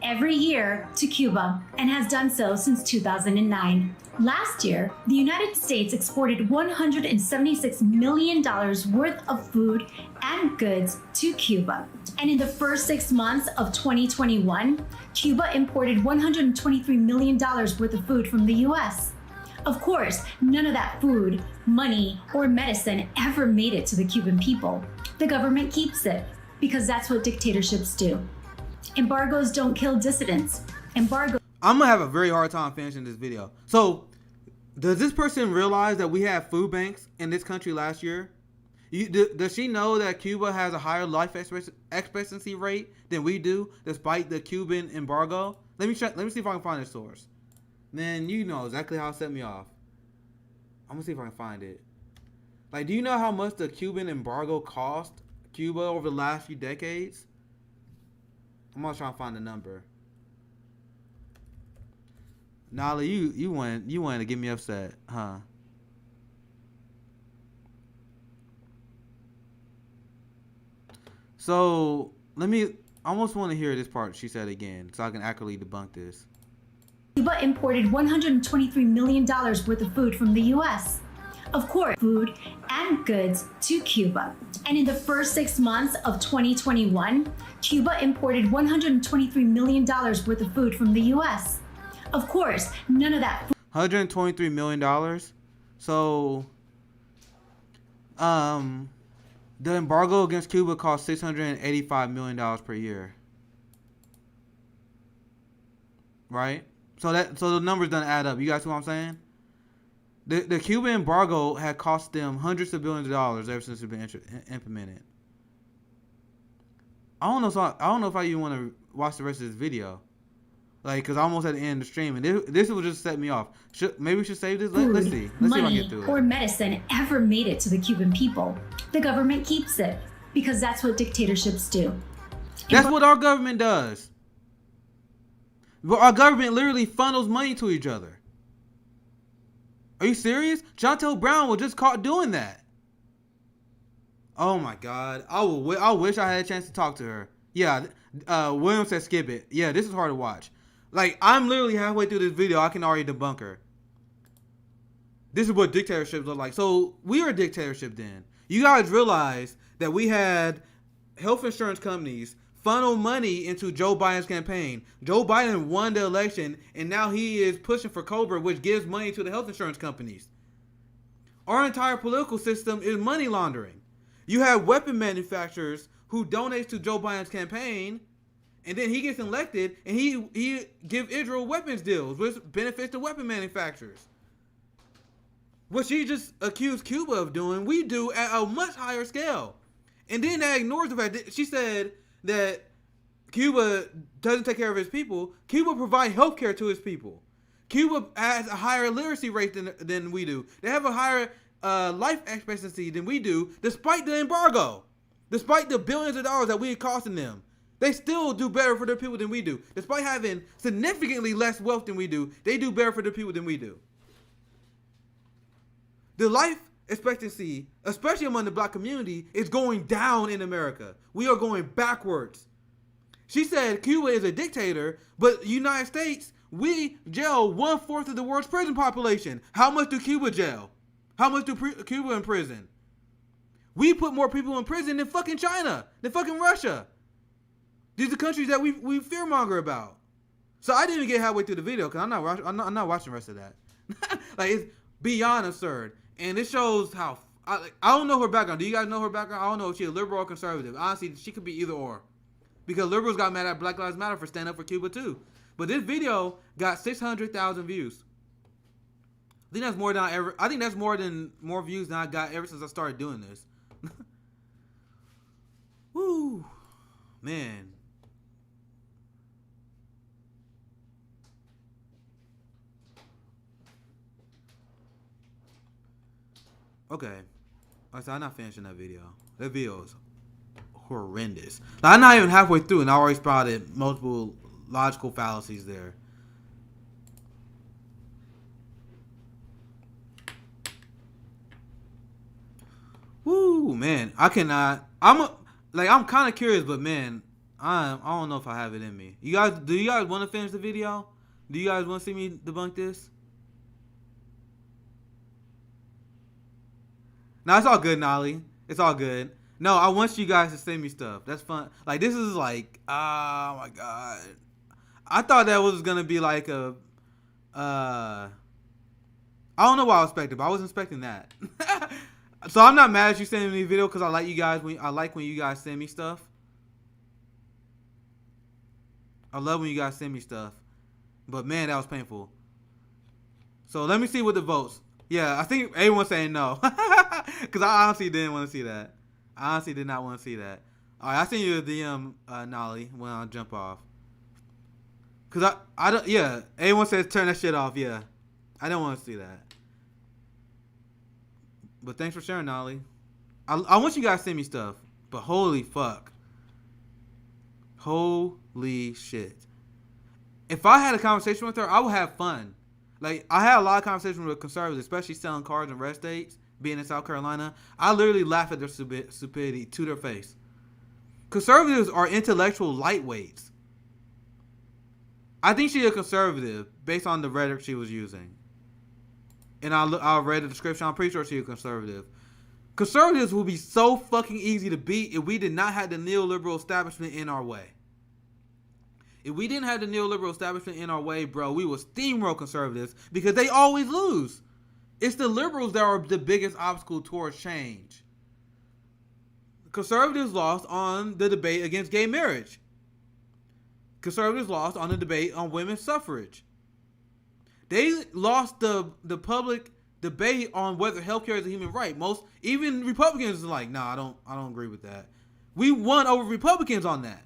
every year to Cuba and has done so since 2009. Last year, the United States exported $176 million worth of food and goods to Cuba. And in the first 6 months of 2021, Cuba imported $123 million worth of food from the U.S. Of course, none of that food, money, or medicine ever made it to the Cuban people. The government keeps it, because that's what dictatorships do. Embargoes don't kill dissidents. I'm gonna have a very hard time finishing this video. So, does this person realize that we had food banks in this country last year? Does she know that Cuba has a higher life expectancy rate than we do, despite the Cuban embargo? Let me see if I can find this source. Then you know exactly how it set me off. I'm gonna see if I can find it. Like, do you know how much the Cuban embargo cost Cuba over the last few decades? I'm gonna try and find the number. Nolly, you wanted to get me upset, huh? So I almost want to hear this part she said again, so I can accurately debunk this. Cuba imported $123 million worth of food from the U.S. Of course, food and goods to Cuba. And in the first 6 months of 2021, Cuba imported $123 million worth of food from the U.S. Of course, none of that food. $123 million. So, the embargo against Cuba cost $685 million per year. Right? So the numbers don't add up. You guys see what I'm saying? The Cuban embargo had cost them hundreds of billions of dollars ever since it's been implemented. I don't know if I even want to watch the rest of this video, like, cause I'm almost at the end of the stream, and this will just set me off. Maybe we should save this. Let's see. Let's see if I can get through it. Or medicine ever made it to the Cuban people. The government keeps it because that's what dictatorships do. That's what our government does. But our government literally funnels money to each other. Are you serious? Chantel Brown was just caught doing that. Oh my God. I wish I had a chance to talk to her. Yeah. William said skip it. Yeah, this is hard to watch. Like, I'm literally halfway through this video. I can already debunk her. This is what dictatorships look like. So we are a dictatorship then. You guys realize that we had health insurance companies funnel money into Joe Biden's campaign. Joe Biden won the election, and now he is pushing for COBRA, which gives money to the health insurance companies. Our entire political system is money laundering. You have weapon manufacturers who donates to Joe Biden's campaign, and then he gets elected, and he give Israel weapons deals, which benefits the weapon manufacturers. What she just accused Cuba of doing, we do at a much higher scale. And then that ignores the fact that she said that Cuba doesn't take care of its people. Cuba provides health care to its people. Cuba has a higher literacy rate than we do. They have a higher life expectancy than we do, despite the embargo. Despite the billions of dollars that we are costing them. They still do better for their people than we do. Despite having significantly less wealth than we do, they do better for their people than we do. The life expectancy, especially among the black community, is going down in America. We are going backwards. She said Cuba is a dictator, but United States, we jail 1/4 of the world's prison population. How much do Cuba jail? How much do Cuba in prison? We put more people in prison than fucking China, than fucking Russia. These are countries that we fearmonger about. So I didn't even get halfway through the video because I'm not watching the rest of that. Like, it's beyond absurd. And it shows how I don't know her background. Do you guys know her background? I don't know if she's a liberal or conservative. Honestly, she could be either or. Because liberals got mad at Black Lives Matter for standing up for Cuba too. But this video got 600,000 views. I think that's more views than I got ever since I started doing this. Woo, man. Okay. So I'm not finishing that video. That video is horrendous. Now, I'm not even halfway through, and I already spotted multiple logical fallacies there. Woo, man. I cannot. I'm kind of curious, but man, I don't know if I have it in me. Do you guys want to finish the video? Do you guys want to see me debunk this? No, it's all good, Nolly. It's all good. No, I want you guys to send me stuff. That's fun. Like, this is like, oh my God. I thought that was going to be like a, I don't know what I was expecting, but I wasn't expecting that. So I'm not mad at you sending me a video because I like you guys. I like when you guys send me stuff. I love when you guys send me stuff. But man, that was painful. So let me see what the votes. Yeah, I think everyone's saying no. Because I honestly didn't want to see that. I honestly did not want to see that. All right, I'll send you a DM, Nolly, when I jump off. Because I don't, yeah, everyone says turn that shit off, yeah. I don't want to see that. But thanks for sharing, Nolly. I want you guys to send me stuff, but holy fuck. Holy shit. If I had a conversation with her, I would have fun. Like, I had a lot of conversations with conservatives, especially selling cars in red states, being in South Carolina. I literally laugh at their stupidity to their face. Conservatives are intellectual lightweights. I think she's a conservative based on the rhetoric she was using. And I read the description. I'm pretty sure she's a conservative. Conservatives will be so fucking easy to beat if we did not have the neoliberal establishment in our way. If we didn't have the neoliberal establishment in our way, bro, we would steamroll conservatives because they always lose. It's the liberals that are the biggest obstacle towards change. Conservatives lost on the debate against gay marriage. Conservatives lost on the debate on women's suffrage. They lost the public debate on whether healthcare is a human right. Even Republicans are like, nah, I don't agree with that. We won over Republicans on that.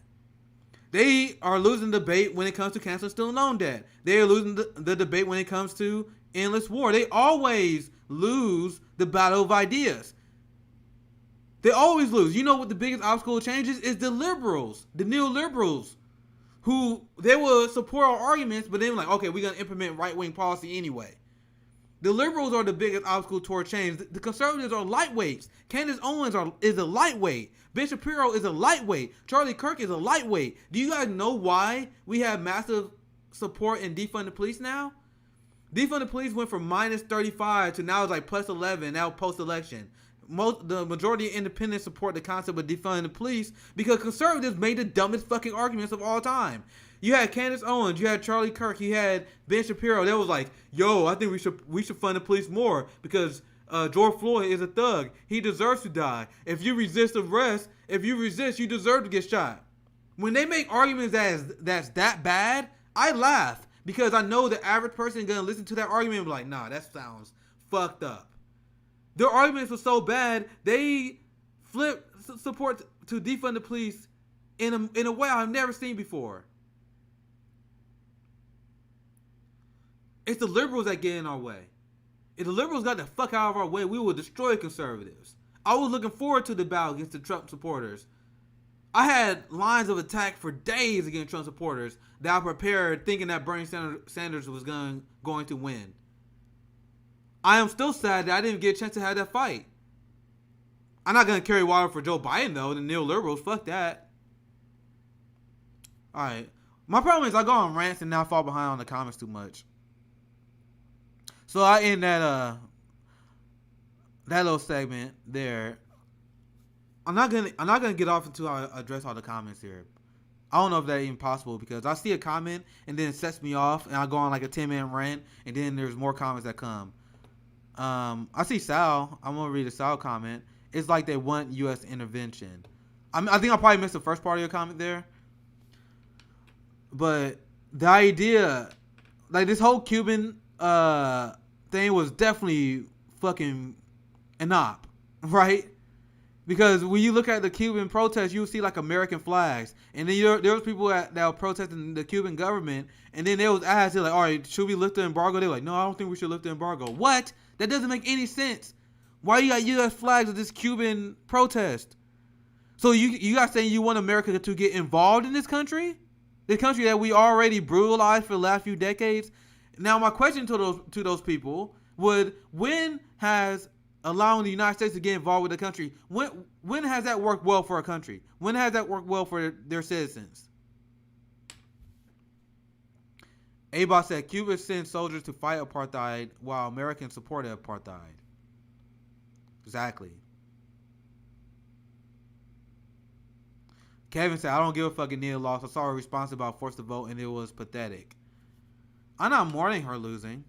They are losing the debate when it comes to canceling student loan debt. They are losing the debate when it comes to endless war. They always lose the battle of ideas. They always lose. You know what the biggest obstacle to change is the liberals, the neoliberals, who they will support our arguments, but then like, okay, we're going to implement right-wing policy anyway. The liberals are the biggest obstacle toward change. The conservatives are lightweights. Candace Owens is a lightweight. Ben Shapiro is a lightweight. Charlie Kirk is a lightweight. Do you guys know why we have massive support in defund the police now? Defund the police went from minus 35 to now it's like plus 11 now post-election. The majority of independents support the concept of defunding the police because conservatives made the dumbest fucking arguments of all time. You had Candace Owens, you had Charlie Kirk, you had Ben Shapiro. That was like, yo, I think we should fund the police more because George Floyd is a thug. He deserves to die. If you resist arrest, you deserve to get shot. When they make arguments that's that bad, I laugh because I know the average person is gonna listen to that argument and be like, nah, that sounds fucked up. Their arguments were so bad, they flipped support to defund the police in a way I've never seen before. It's the liberals that get in our way. If the liberals got the fuck out of our way, we will destroy conservatives. I was looking forward to the battle against the Trump supporters. I had lines of attack for days against Trump supporters that I prepared thinking that Bernie Sanders was going to win. I am still sad that I didn't get a chance to have that fight. I'm not going to carry water for Joe Biden, though. The neoliberals, fuck that. Alright. My problem is I go on rants and now fall behind on the comments too much. So I end that little segment there. I'm not gonna get off until I address all the comments here. I don't know if that's even possible because I see a comment and then it sets me off and I go on like a 10-minute rant and then there's more comments that come. I see Sal. I'm gonna read a Sal comment. It's like they want U.S. intervention. I think I probably missed the first part of your comment there. But the idea, like this whole Cuban thing was definitely fucking an op, right? Because when you look at the Cuban protests, you'll see like American flags. And then there was people that were protesting the Cuban government. And then they was asked, they're like, all right, should we lift the embargo? They're like, no, I don't think we should lift the embargo. What? That doesn't make any sense. Why you got U.S. flags at this Cuban protest? So you guys saying you want America to get involved in this country? The country that we already brutalized for the last few decades? Now, my question to those people would, when has allowing the United States to get involved with the country, when has that worked well for a country? When has that worked well for their citizens? Abot said, Cuba sends soldiers to fight apartheid while Americans support apartheid. Exactly. Kevin said, I don't give a fucking Nia lost. I saw her response about forced to vote and it was pathetic. I'm not mourning her losing.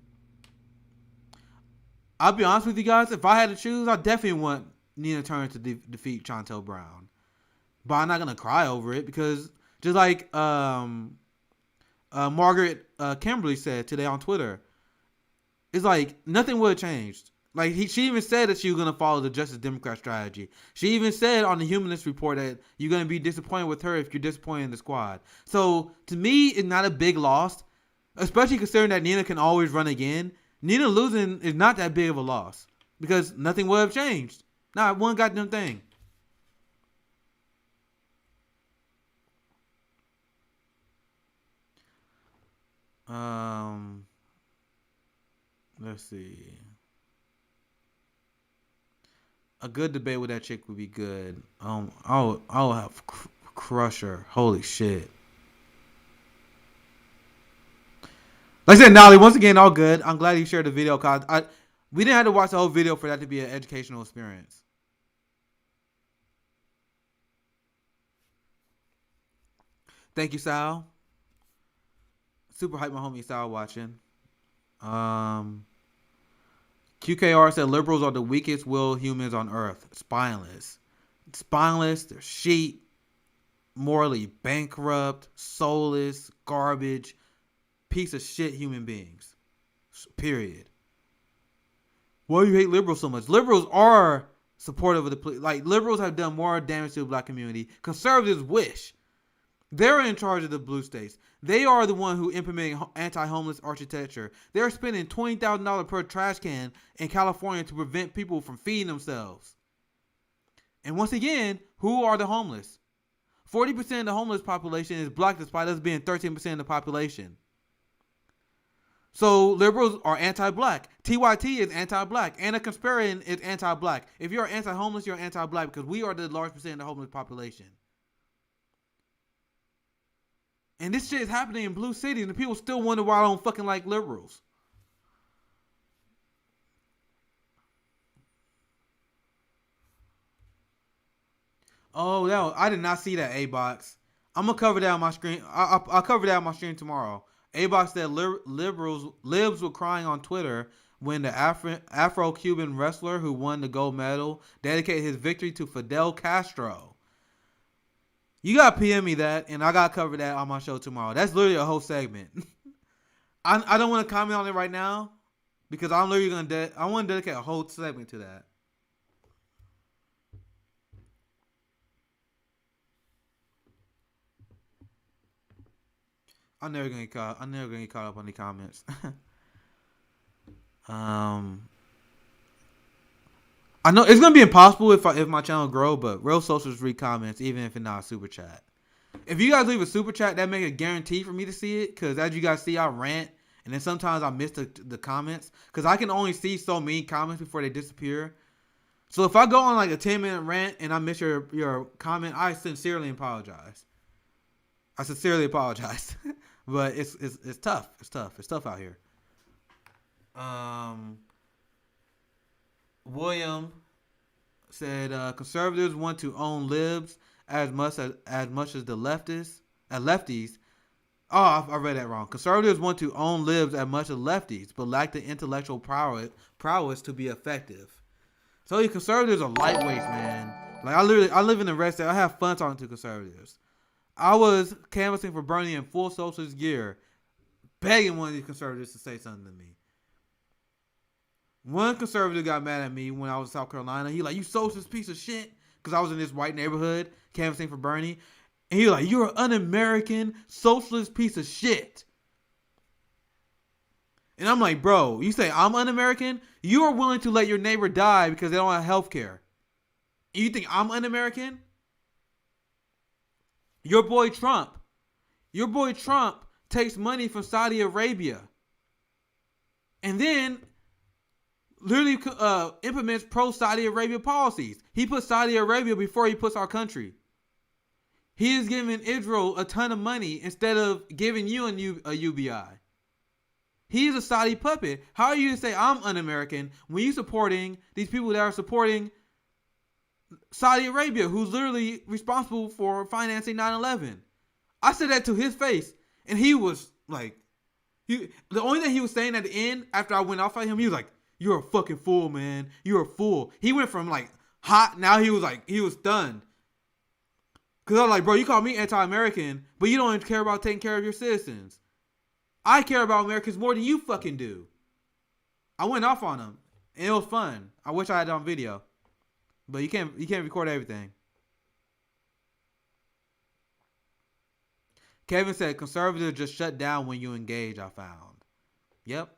I'll be honest with you guys. If I had to choose, I definitely want Nina Turner to defeat Chantel Brown. But I'm not going to cry over it because just like Margaret Kimberly said today on Twitter, it's like nothing would have changed. Like she even said that she was going to follow the Justice Democrat strategy. She even said on the Humanist Report that you're going to be disappointed with her if you're disappointed in the squad. So to me, it's not a big loss, especially considering that Nina can always run again. Nina losing is not that big of a loss. because nothing would have changed. Not one goddamn thing. Let's see. A good debate with that chick would be good. I'll have Crusher. Holy shit. Like I said, Nolly, once again, all good. I'm glad you shared the video. Cause we didn't have to watch the whole video for that to be an educational experience. Thank you, Sal. Super hype, my homie Sal watching. QKR said liberals are the weakest willed humans on earth. Spineless. They're sheep. Morally bankrupt. Soulless. Garbage. Piece of shit human beings. Period. Why do you hate liberals so much? Liberals are supportive of the police. Like, liberals have done more damage to the black community. Conservatives wish. They're in charge of the blue states. They are the one who implementing anti-homeless architecture. They're spending $20,000 per trash can in California to prevent people from feeding themselves. And once again, who are the homeless? 40% of the homeless population is black, despite us being 13% of the population. So liberals are anti-black. TYT is anti-black. Anna Consparian is anti-black. If you're anti-homeless, you're anti-black because we are the large percent of the homeless population. And this shit is happening in blue cities, and people still wonder why I don't fucking like liberals. Oh, no, I did not see that, A-Box. I'm going to cover that on my screen. I'll cover that on my stream tomorrow. A-Box said libs were crying on Twitter when the Afro-Cuban wrestler who won the gold medal dedicated his victory to Fidel Castro. You got to PM me that, and I got to cover that on my show tomorrow. That's literally a whole segment. I don't want to comment on it right now because I'm literally going to I want to dedicate a whole segment to that. I'm never gonna get caught up on the comments. I know it's gonna be impossible if my channel grow, but real socials read comments even if it's not a super chat. If you guys leave a super chat, that make a guarantee for me to see it. Cause as you guys see, I rant, and then sometimes I miss the comments. Cause I can only see so many comments before they disappear. So if I go on like a 10-minute rant and I miss your comment, I sincerely apologize. But it's tough. It's tough out here. William said conservatives want to own libs as much as the lefties. Oh, I read that wrong. Conservatives want to own libs as much as lefties, but lack the intellectual prowess to be effective. So you conservatives are lightweights, man. Like I live in the red state. I have fun talking to conservatives. I was canvassing for Bernie in full socialist gear, begging one of these conservatives to say something to me. One conservative got mad at me when I was in South Carolina. He like, you socialist piece of shit. Because I was in this white neighborhood canvassing for Bernie. And he was like, you're an un-American socialist piece of shit. And I'm like, bro, you say I'm un-American? You are willing to let your neighbor die because they don't have health care. And you think I'm un-American? Your boy Trump takes money from Saudi Arabia and then literally implements pro-Saudi Arabia policies. He puts Saudi Arabia before he puts our country. He is giving Israel a ton of money instead of giving you a UBI. He's a Saudi puppet. How are you to say I'm un-American when you're supporting these people that are supporting Saudi Arabia, who's literally responsible for financing 9/11. I said that to his face, and he was like, the only thing he was saying at the end after I went off at him, he was like, "You're a fucking fool, man. You're a fool." He went from like hot, now he was stunned. Cause I was like, bro, you call me anti-American, but you don't even care about taking care of your citizens. I care about Americans more than you fucking do. I went off on him, and it was fun. I wish I had it on video. But you can't record everything. Kevin said conservatives just shut down when you engage, I found. Yep.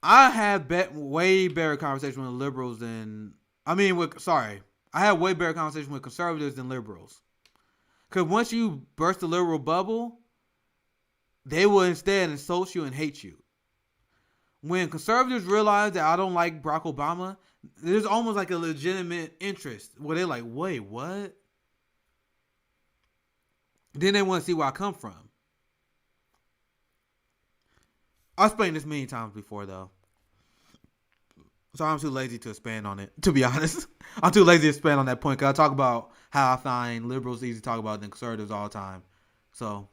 I have way better conversation with liberals than I had way better conversation with conservatives than liberals. Because once you burst the liberal bubble, they will instead insult you and hate you. When conservatives realize that I don't like Barack Obama, there's almost like a legitimate interest where they're like, wait, what? Then they want to see where I come from. I've explained this many times before, though. So I'm too lazy to expand on it, to be honest. I'm too lazy to expand on that point because I talk about how I find liberals easy to talk about than conservatives all the time. So,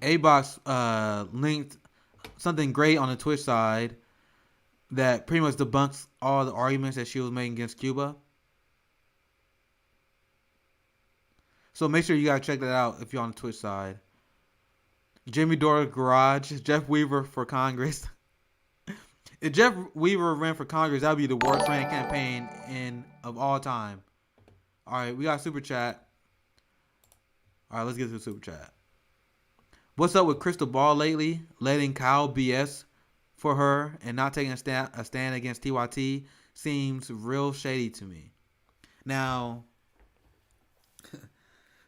A-Box linked something great on the Twitch side that pretty much debunks all the arguments that she was making against Cuba. So make sure you guys check that out if you're on the Twitch side. Jimmy Dore's garage. Jeff Weaver for Congress. If Jeff Weaver ran for Congress, that would be the worst ran campaign of all time. All right, we got super chat. All right, let's get to the super chat. What's up with Crystal Ball lately? Letting Kyle BS for her and not taking a stand against TYT seems real shady to me. Now,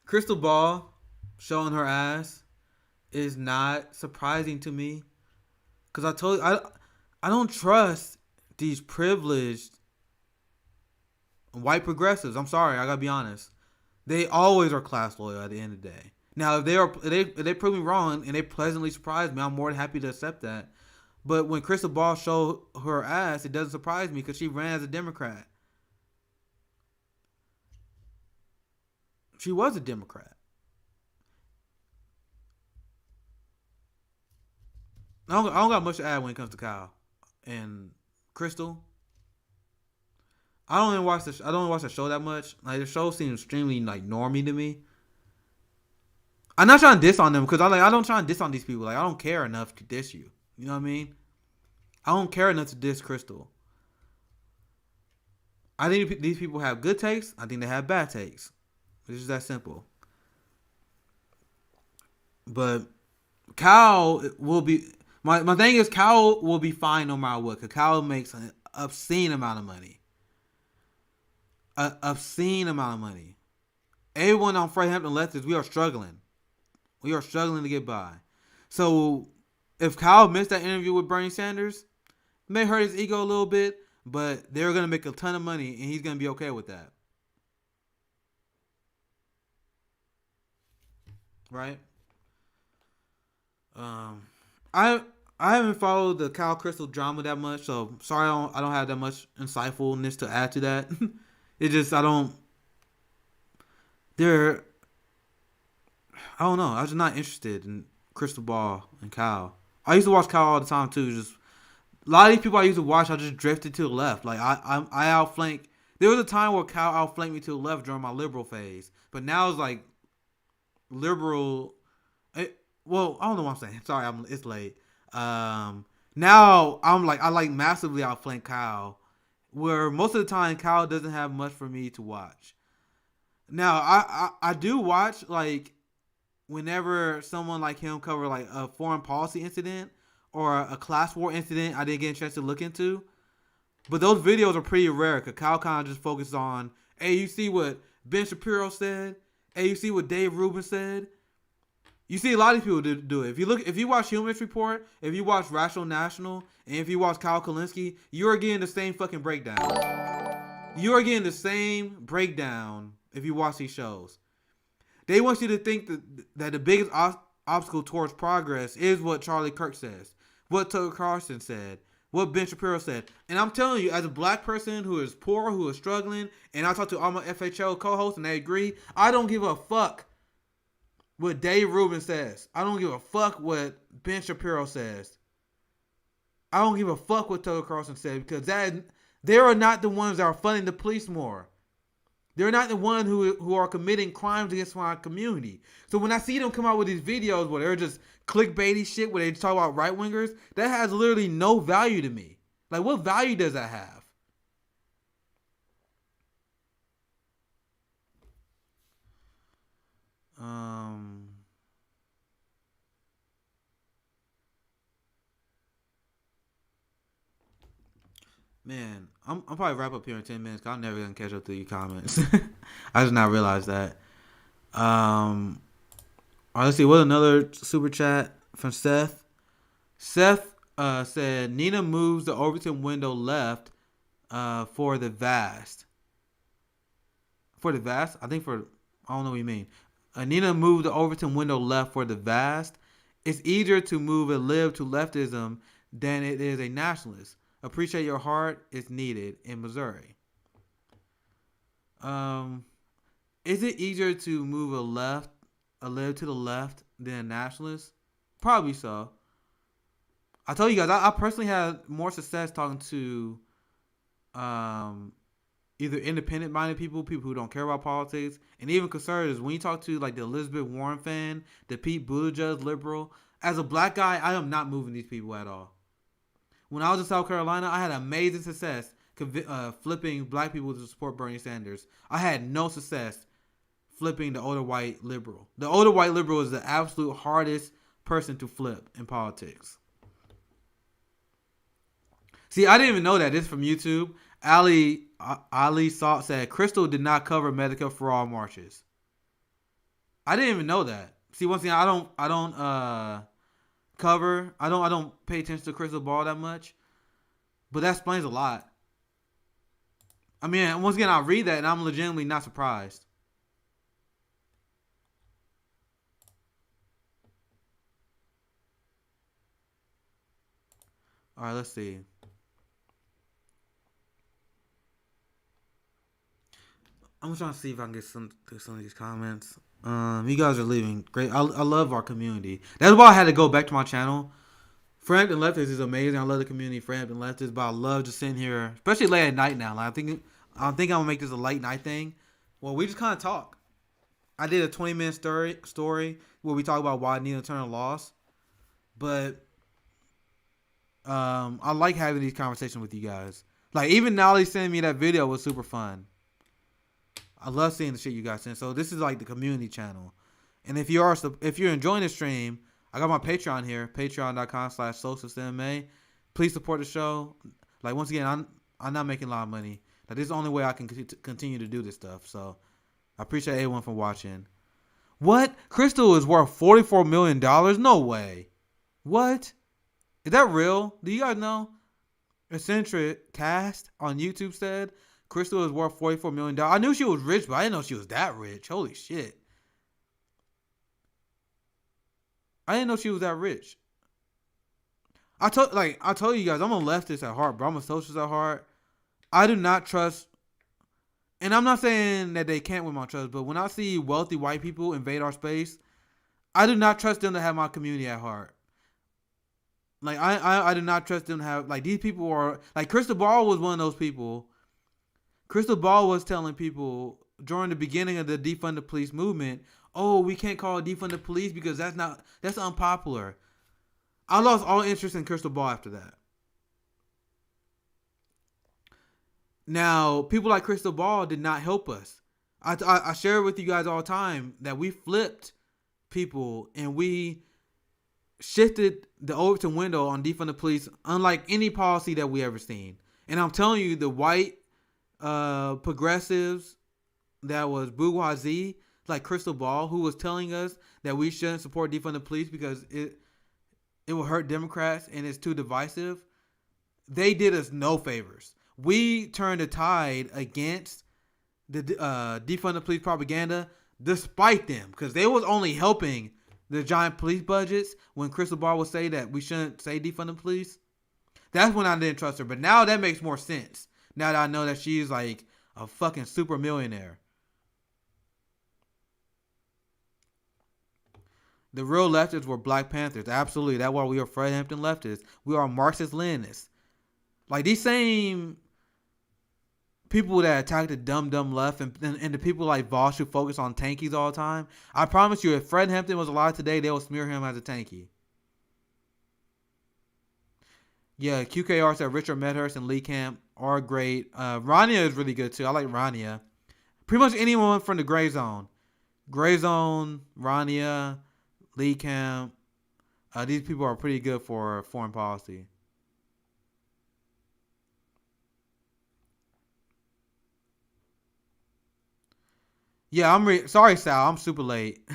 Crystal Ball showing her ass is not surprising to me, because I told you I don't trust these privileged white progressives. I'm sorry, I gotta be honest. They always are class loyal at the end of the day. Now, if they prove me wrong and they pleasantly surprise me, I'm more than happy to accept that. But when Crystal Ball showed her ass, it doesn't surprise me because she ran as a Democrat. She was a Democrat. I don't got much to add when it comes to Kyle and Crystal. I don't even watch the show that much. Like, the show seems extremely like normie to me. I'm not trying to diss on them because I don't try to diss on these people. Like, I don't care enough to diss you. You know what I mean? I don't care enough to diss Crystal. I think these people have good takes. I think they have bad takes. It's just that simple. But Kyle will be... My thing is, Kyle will be fine no matter what, because Kyle makes an obscene amount of money. An obscene amount of money. Everyone on Fred Hampton leftists, we are struggling. We are struggling to get by. So, if Kyle missed that interview with Bernie Sanders, it may hurt his ego a little bit, but they're going to make a ton of money, and he's going to be okay with that. Right? I haven't followed the Kyle Crystal drama that much, so sorry I don't have that much insightfulness to add to that. It just I don't know. I was just not interested in Crystal Ball and Kyle. I used to watch Kyle all the time too. Just a lot of these people I used to watch, I just drifted to the left. Like I outflank. There was a time where Kyle outflanked me to the left during my liberal phase, but now it's like liberal. Well, I don't know what I'm saying. Sorry, it's late. Now I massively outflank Kyle, where most of the time Kyle doesn't have much for me to watch. Now I do watch, like, whenever someone like him cover like a foreign policy incident or a class war incident I didn't get a chance to look into. But those videos are pretty rare because Kyle kind of just focuses on, hey, you see what Ben Shapiro said? Hey, you see what Dave Rubin said? You see a lot of people do it. If you watch Humanist Report, if you watch Rational National, and if you watch Kyle Coalescing, you're getting the same fucking breakdown. You are getting the same breakdown if you watch these shows. They want you to think that the biggest obstacle towards progress is what Charlie Kirk says, what Tucker Carlson said, what Ben Shapiro said. And I'm telling you, as a black person who is poor, who is struggling, and I talk to all my FHL co-hosts and they agree, I don't give a fuck what Dave Rubin says. I don't give a fuck what Ben Shapiro says. I don't give a fuck what Tucker Carlson said, because they are not the ones that are funding the police more. They're not the ones who are committing crimes against my community. So when I see them come out with these videos where they're just clickbaity shit, where they talk about right-wingers, that has literally no value to me. Like, what value does that have? Man, I'm probably wrap up here in 10 minutes. Cause I'm never gonna catch up to your comments. I just not realize that. All right, let's see. What another super chat from Seth. Seth said Nina moves the Overton window left for the vast. For the vast? I think for I don't know what you mean. Nina moved the Overton window left for the vast. It's easier to move a lib to leftism than it is a nationalist. Appreciate your heart is needed in Missouri. Is it easier to move a lib to the left than a nationalist? Probably so. I told you guys, I personally had more success talking to either independent-minded people who don't care about politics, and even conservatives. When you talk to like the Elizabeth Warren fan, the Pete Buttigieg liberal, as a black guy, I am not moving these people at all. When I was in South Carolina, I had amazing success flipping black people to support Bernie Sanders. I had no success flipping the older white liberal. The older white liberal is the absolute hardest person to flip in politics. See, I didn't even know that. This is from YouTube. Ali Salt said Crystal did not cover Medicare Fraud marches. I didn't even know that. See, once again, I don't cover. I don't pay attention to Crystal Ball that much, but that explains a lot. I mean, once again, I read that and I'm legitimately not surprised. All right, let's see. I'm trying to see if I can get through some of these comments. You guys are leaving. Great. I love our community. That's why I had to go back to my channel. Frampton Leftists is amazing. I love the community, Frampton Leftists, but I love just sitting here, especially late at night now. Like, I think I'm gonna make this a late night thing. Well, we just kind of talk. I did a 20-minute story where we talk about why Nina Turner lost, but I like having these conversations with you guys. Like, even Nolly sending me that video was super fun. I love seeing the shit you guys send. So this is like the community channel. And if you're enjoying the stream, I got my Patreon here, patreon.com/socialcinema. Please support the show. Like, once again, I'm not making a lot of money. Like, this is the only way I can continue to do this stuff. So I appreciate everyone for watching. What? Crystal is worth $44 million? No way. What? Is that real? Do you guys know? Eccentric Cast on YouTube said Crystal is worth $44 million. I knew she was rich, but I didn't know she was that rich. Holy shit. I didn't know she was that rich. I told you guys, I'm a leftist at heart, bro. I'm a socialist at heart. I do not trust, and I'm not saying that they can't win my trust, but when I see wealthy white people invade our space, I do not trust them to have my community at heart. Like, I do not trust them to have, like, these people are, like, Crystal Ball was one of those people. Crystal Ball was telling people during the beginning of the defund the police movement, oh, we can't call it defund the police because that's unpopular. I lost all interest in Crystal Ball after that. Now, people like Crystal Ball did not help us. I share with you guys all the time that we flipped people and we shifted the Overton window on defund the police unlike any policy that we ever seen. And I'm telling you, the white progressives that was bourgeoisie, like Crystal Ball, who was telling us that we shouldn't support defund the police because it will hurt Democrats and it's too divisive, they did us no favors. We turned the tide against the defund the police propaganda despite them, because they was only helping the giant police budgets when Crystal Ball would say that we shouldn't say defund the police. That's when I didn't trust her. But now that makes more sense. Now that I know that she's like a fucking super millionaire. The real leftists were Black Panthers. Absolutely. That's why we are Fred Hampton leftists. We are Marxist-Leninists. Like, these same people that attack the dumb left and the people like Voss who focus on tankies all the time, I promise you, if Fred Hampton was alive today, they would smear him as a tanky. Yeah, QKR said Richard Medhurst and Lee Camp are great. Rania is really good too. I like Rania. Pretty much anyone from the Gray Zone. Gray Zone, Rania, Lee Camp. These people are pretty good for foreign policy. Yeah, sorry, Sal. I'm super late.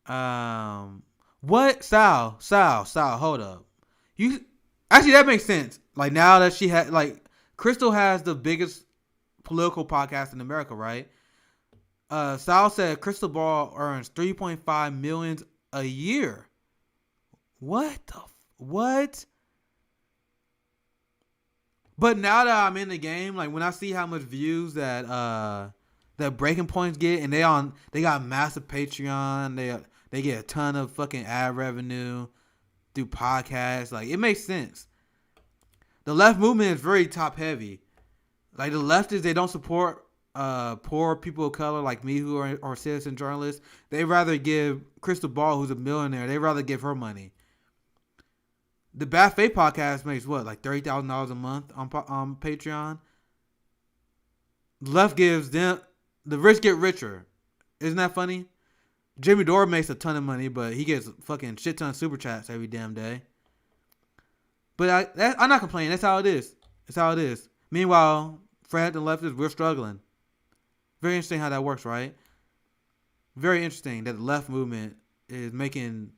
What? Sal, hold up. You actually that makes sense. Like now that she had like Crystal has the biggest political podcast in America, right? Sal said Crystal Ball earns 3.5 million a year. What? But now that I'm in the game, like when I see how much views that Breaking Points get, and they got massive Patreon, they get a ton of fucking ad revenue through podcasts. Like it makes sense. The left movement is very top heavy. Like the leftists, they don't support poor people of color like me who are citizen journalists. They rather give Crystal Ball, who's a millionaire, they rather give her money. The Bad Faith podcast makes what, like $30,000 a month on Patreon. The left gives them, the rich get richer. Isn't that funny? Jimmy Dore makes a ton of money, but he gets fucking shit ton of super chats every damn day. But I'm not complaining. That's how it is. That's how it is. Meanwhile, Fred and leftists, we're struggling. Very interesting how that works, right? Very interesting that the left movement is making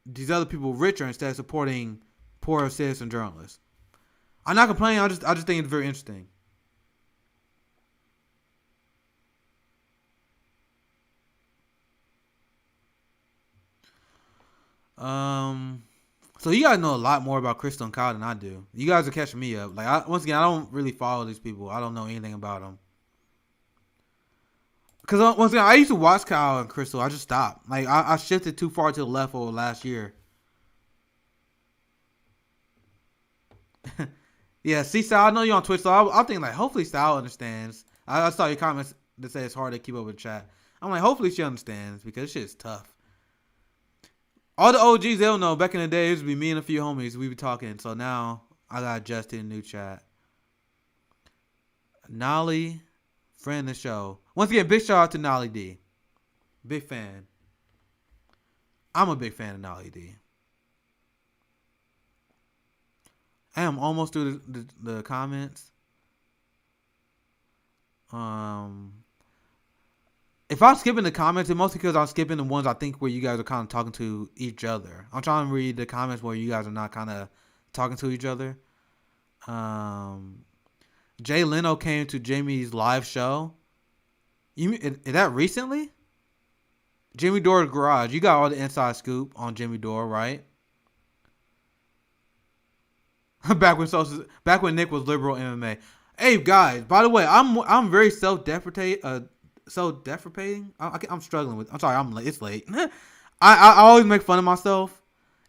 these other people richer instead of supporting poor citizen journalists. I'm not complaining. I just think it's very interesting. So you guys know a lot more about Crystal and Kyle than I do. You guys are catching me up. Like once again, I don't really follow these people. I don't know anything about them. Because once again, I used to watch Kyle and Crystal. I just stopped. Like I shifted too far to the left over last year. Yeah, see, Sal, I know you're on Twitch, so I'm thinking like, hopefully Sal understands. I saw your comments that say it's hard to keep up with the chat. I'm like, hopefully she understands because shit's tough. All the OGs, they'll know. Back in the day, it used to be me and a few homies. We be talking. So now I got adjusted to a new chat. Nolly, friend of the show. Once again, big shout out to Nolly D. Big fan. I'm a big fan of Nolly D. I am almost through the comments. If I'm skipping the comments, it's mostly because I'm skipping the ones I think where you guys are kind of talking to each other. I'm trying to read the comments where you guys are not kind of talking to each other. Jay Leno came to Jamie's live show. Is that recently? Jimmy Dore's garage. You got all the inside scoop on Jimmy Dore, right? back when Nick was liberal MMA. Hey guys, by the way, I'm very self-deprecating. I'm struggling with. I'm sorry. I'm late. It's late. I always make fun of myself,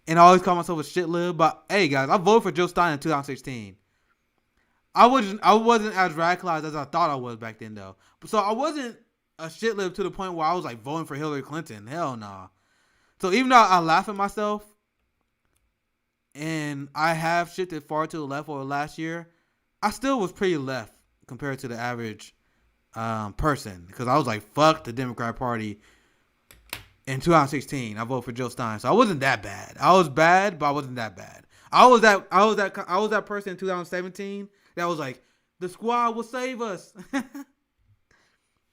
and I always call myself a shit lib. But hey, guys, I voted for Joe Stein in 2016. I wasn't as radicalized as I thought I was back then, though. So I wasn't a shit lib to the point where I was like voting for Hillary Clinton. Hell nah. So even though I laugh at myself, and I have shifted far to the left over last year, I still was pretty left compared to the average person, because I was like, fuck the Democrat Party in 2016. I voted for Joe Stein, so I wasn't that bad. I was bad, but I wasn't that bad. I was that person in 2017 that was like, the squad will save us.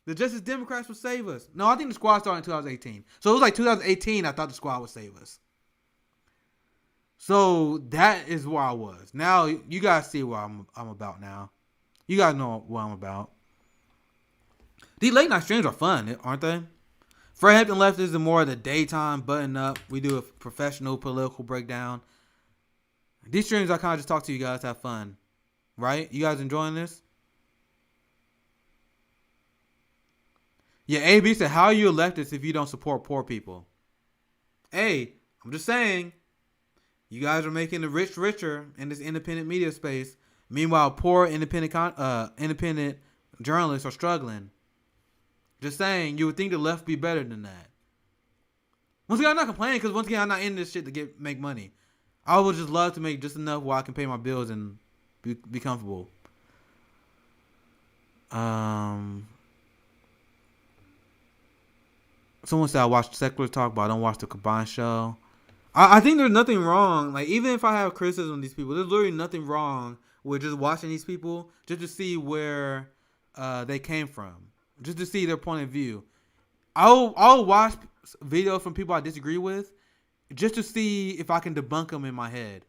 The Justice Democrats will save us. No, I think the squad started in 2018. So it was like 2018. I thought the squad would save us. So that is where I was. Now you guys see what I'm about now. You guys know what I'm about. These late night streams are fun, aren't they? Fred Hampton Left is more of the daytime button up. We do a professional political breakdown. These streams I kind of just talk to you guys, have fun. Right? You guys enjoying this? Yeah, AB said, how are you a leftist if you don't support poor people? Hey, I'm just saying, you guys are making the rich richer in this independent media space. Meanwhile, poor independent journalists are struggling. Just saying, you would think the left be better than that. Once again, I'm not complaining because once again, I'm not in this shit to make money. I would just love to make just enough where I can pay my bills and be comfortable. Someone said I watch Secular Talk, but I don't watch the Combined Show. I think there's nothing wrong. Like, even if I have criticism of these people, there's literally nothing wrong with just watching these people just to see where they came from, just to see their point of view. I'll watch videos from people I disagree with, just to see if I can debunk them in my head.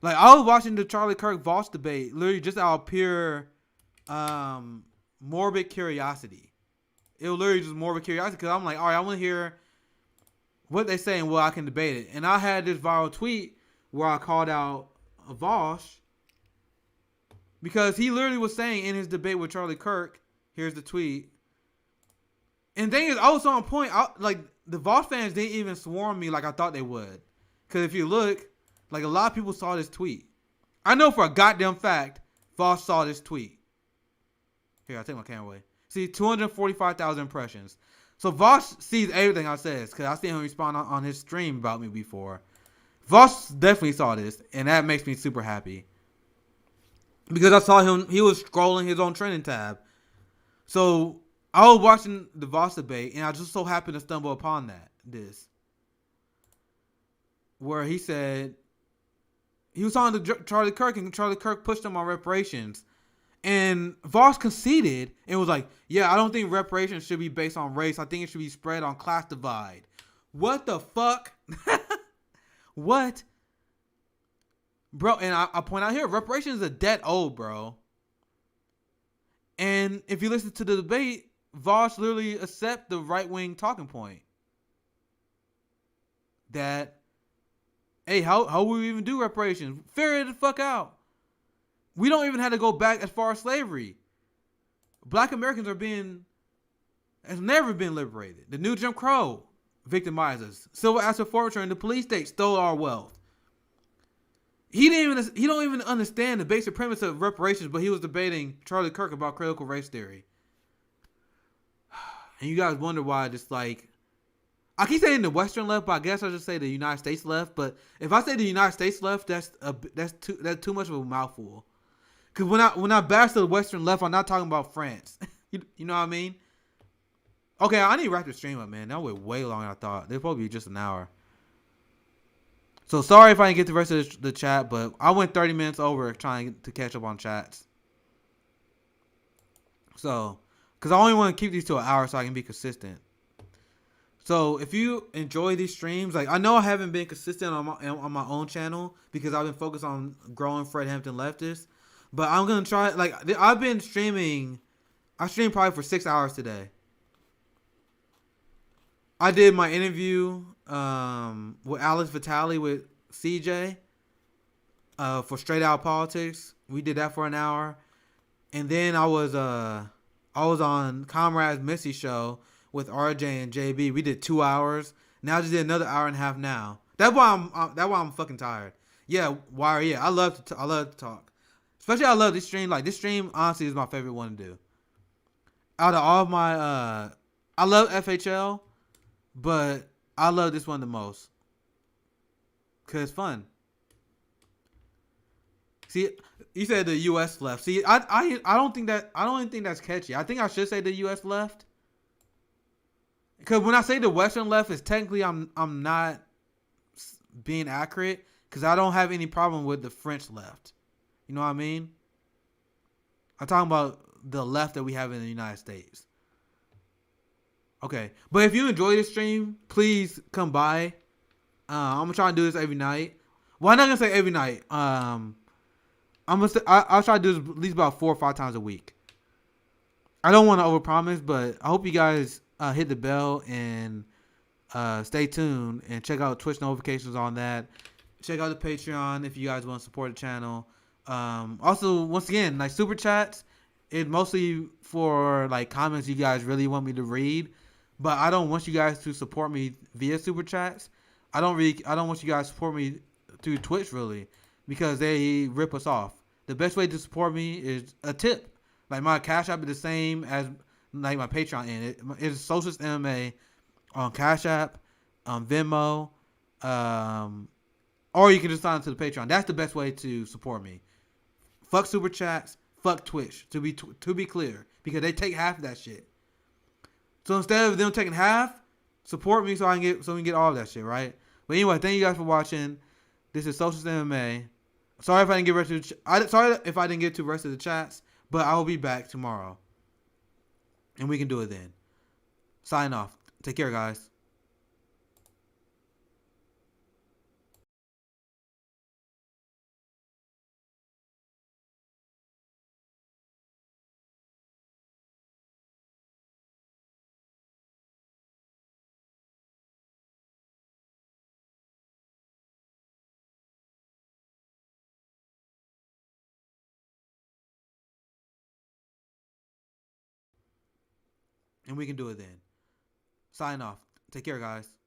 Like, I was watching the Charlie Kirk Voss debate, literally just out of pure morbid curiosity. It was literally just morbid curiosity, because I'm like, all right, I want to hear what they say and well, I can debate it. And I had this viral tweet where I called out Voss, because he literally was saying in his debate with Charlie Kirk, here's the tweet. And the thing is, I was on point. Like, the Voss fans didn't even swarm me like I thought they would. Because if you look, like, a lot of people saw this tweet. I know for a goddamn fact, Voss saw this tweet. Here, I'll take my camera away. See, 245,000 impressions. So Voss sees everything I says, because I seen him respond on his stream about me before. Voss definitely saw this, and that makes me super happy. Because I saw him, he was scrolling his own trending tab. So I was watching the Voss debate, and I just so happened to stumble upon this. Where he said, he was on to Charlie Kirk, and Charlie Kirk pushed him on reparations. And Voss conceded and was like, yeah, I don't think reparations should be based on race. I think it should be spread on class divide. What the fuck? What? Bro, and I point out here, reparations is a debt owed, bro. And if you listen to the debate, Voss literally accept the right-wing talking point. That, hey, how will we even do reparations? Figure it the fuck out. We don't even have to go back as far as slavery. Black Americans has never been liberated. The new Jim Crow victimized us. Civil asset forfeiture and the police state stole our wealth. He don't even understand the basic premise of reparations, but he was debating Charlie Kirk about critical race theory. And you guys wonder why just like, I keep saying the Western left, but I guess I should say the United States left. But if I say the United States left, that's too much of a mouthful. Because when I bash the Western left, I'm not talking about France. you know what I mean? Okay, I need to wrap the stream up, man. That went way longer than I thought. They'll probably be just an hour. So sorry if I didn't get the rest of the chat, but I went 30 minutes over trying to catch up on chats. So, because I only want to keep these to an hour so I can be consistent. So if you enjoy these streams, like I know I haven't been consistent on my own channel because I've been focused on growing Fred Hampton Leftist. But I'm going to try, like, I've been streaming, I streamed probably for 6 hours today. I did my interview with Alex Vitale with CJ for Straight Out Politics. We did that for an hour. And then I was on Comrade's Missy show with RJ and JB. We did 2 hours. Now I just did another hour and a half now. That's why I'm fucking tired. Yeah, why? Yeah, I love to talk. Especially I love this stream. Like, this stream, honestly, is my favorite one to do. Out of all of my, I love FHL, but I love this one the most. Because it's fun. See, you said the U.S. left. See, I don't think that's catchy. I think I should say the U.S. left. Because when I say the Western left, it's technically I'm not being accurate. Because I don't have any problem with the French left. You know what I mean? I'm talking about the left that we have in the United States. Okay. But if you enjoy this stream, please come by. I'm going to try to do this every night. Well, I'm not going to say every night. I'll try to do this at least about 4 or 5 times a week. I don't want to overpromise, but I hope you guys hit the bell and stay tuned and check out Twitch notifications on that. Check out the Patreon if you guys want to support the channel. Also, once again, like super chats, it's mostly for like comments you guys really want me to read, but I don't want you guys to support me via super chats. I don't want you guys to support me through Twitch really, because they rip us off. The best way to support me is a tip. Like my Cash App is the same as like my Patreon, and it's Socialist MMA on Cash App, on Venmo, or you can just sign up to the Patreon. That's the best way to support me. Fuck super chats. Fuck Twitch. To be clear, because they take half of that shit. So instead of them taking half, support me so we can get all of that shit, right? But anyway, thank you guys for watching. This is Socialist MMA. Sorry if I didn't get to the rest of the chats, But I will be back tomorrow, and we can do it then. Sign off. Take care, guys. And we can do it then. Sign off. Take care, guys.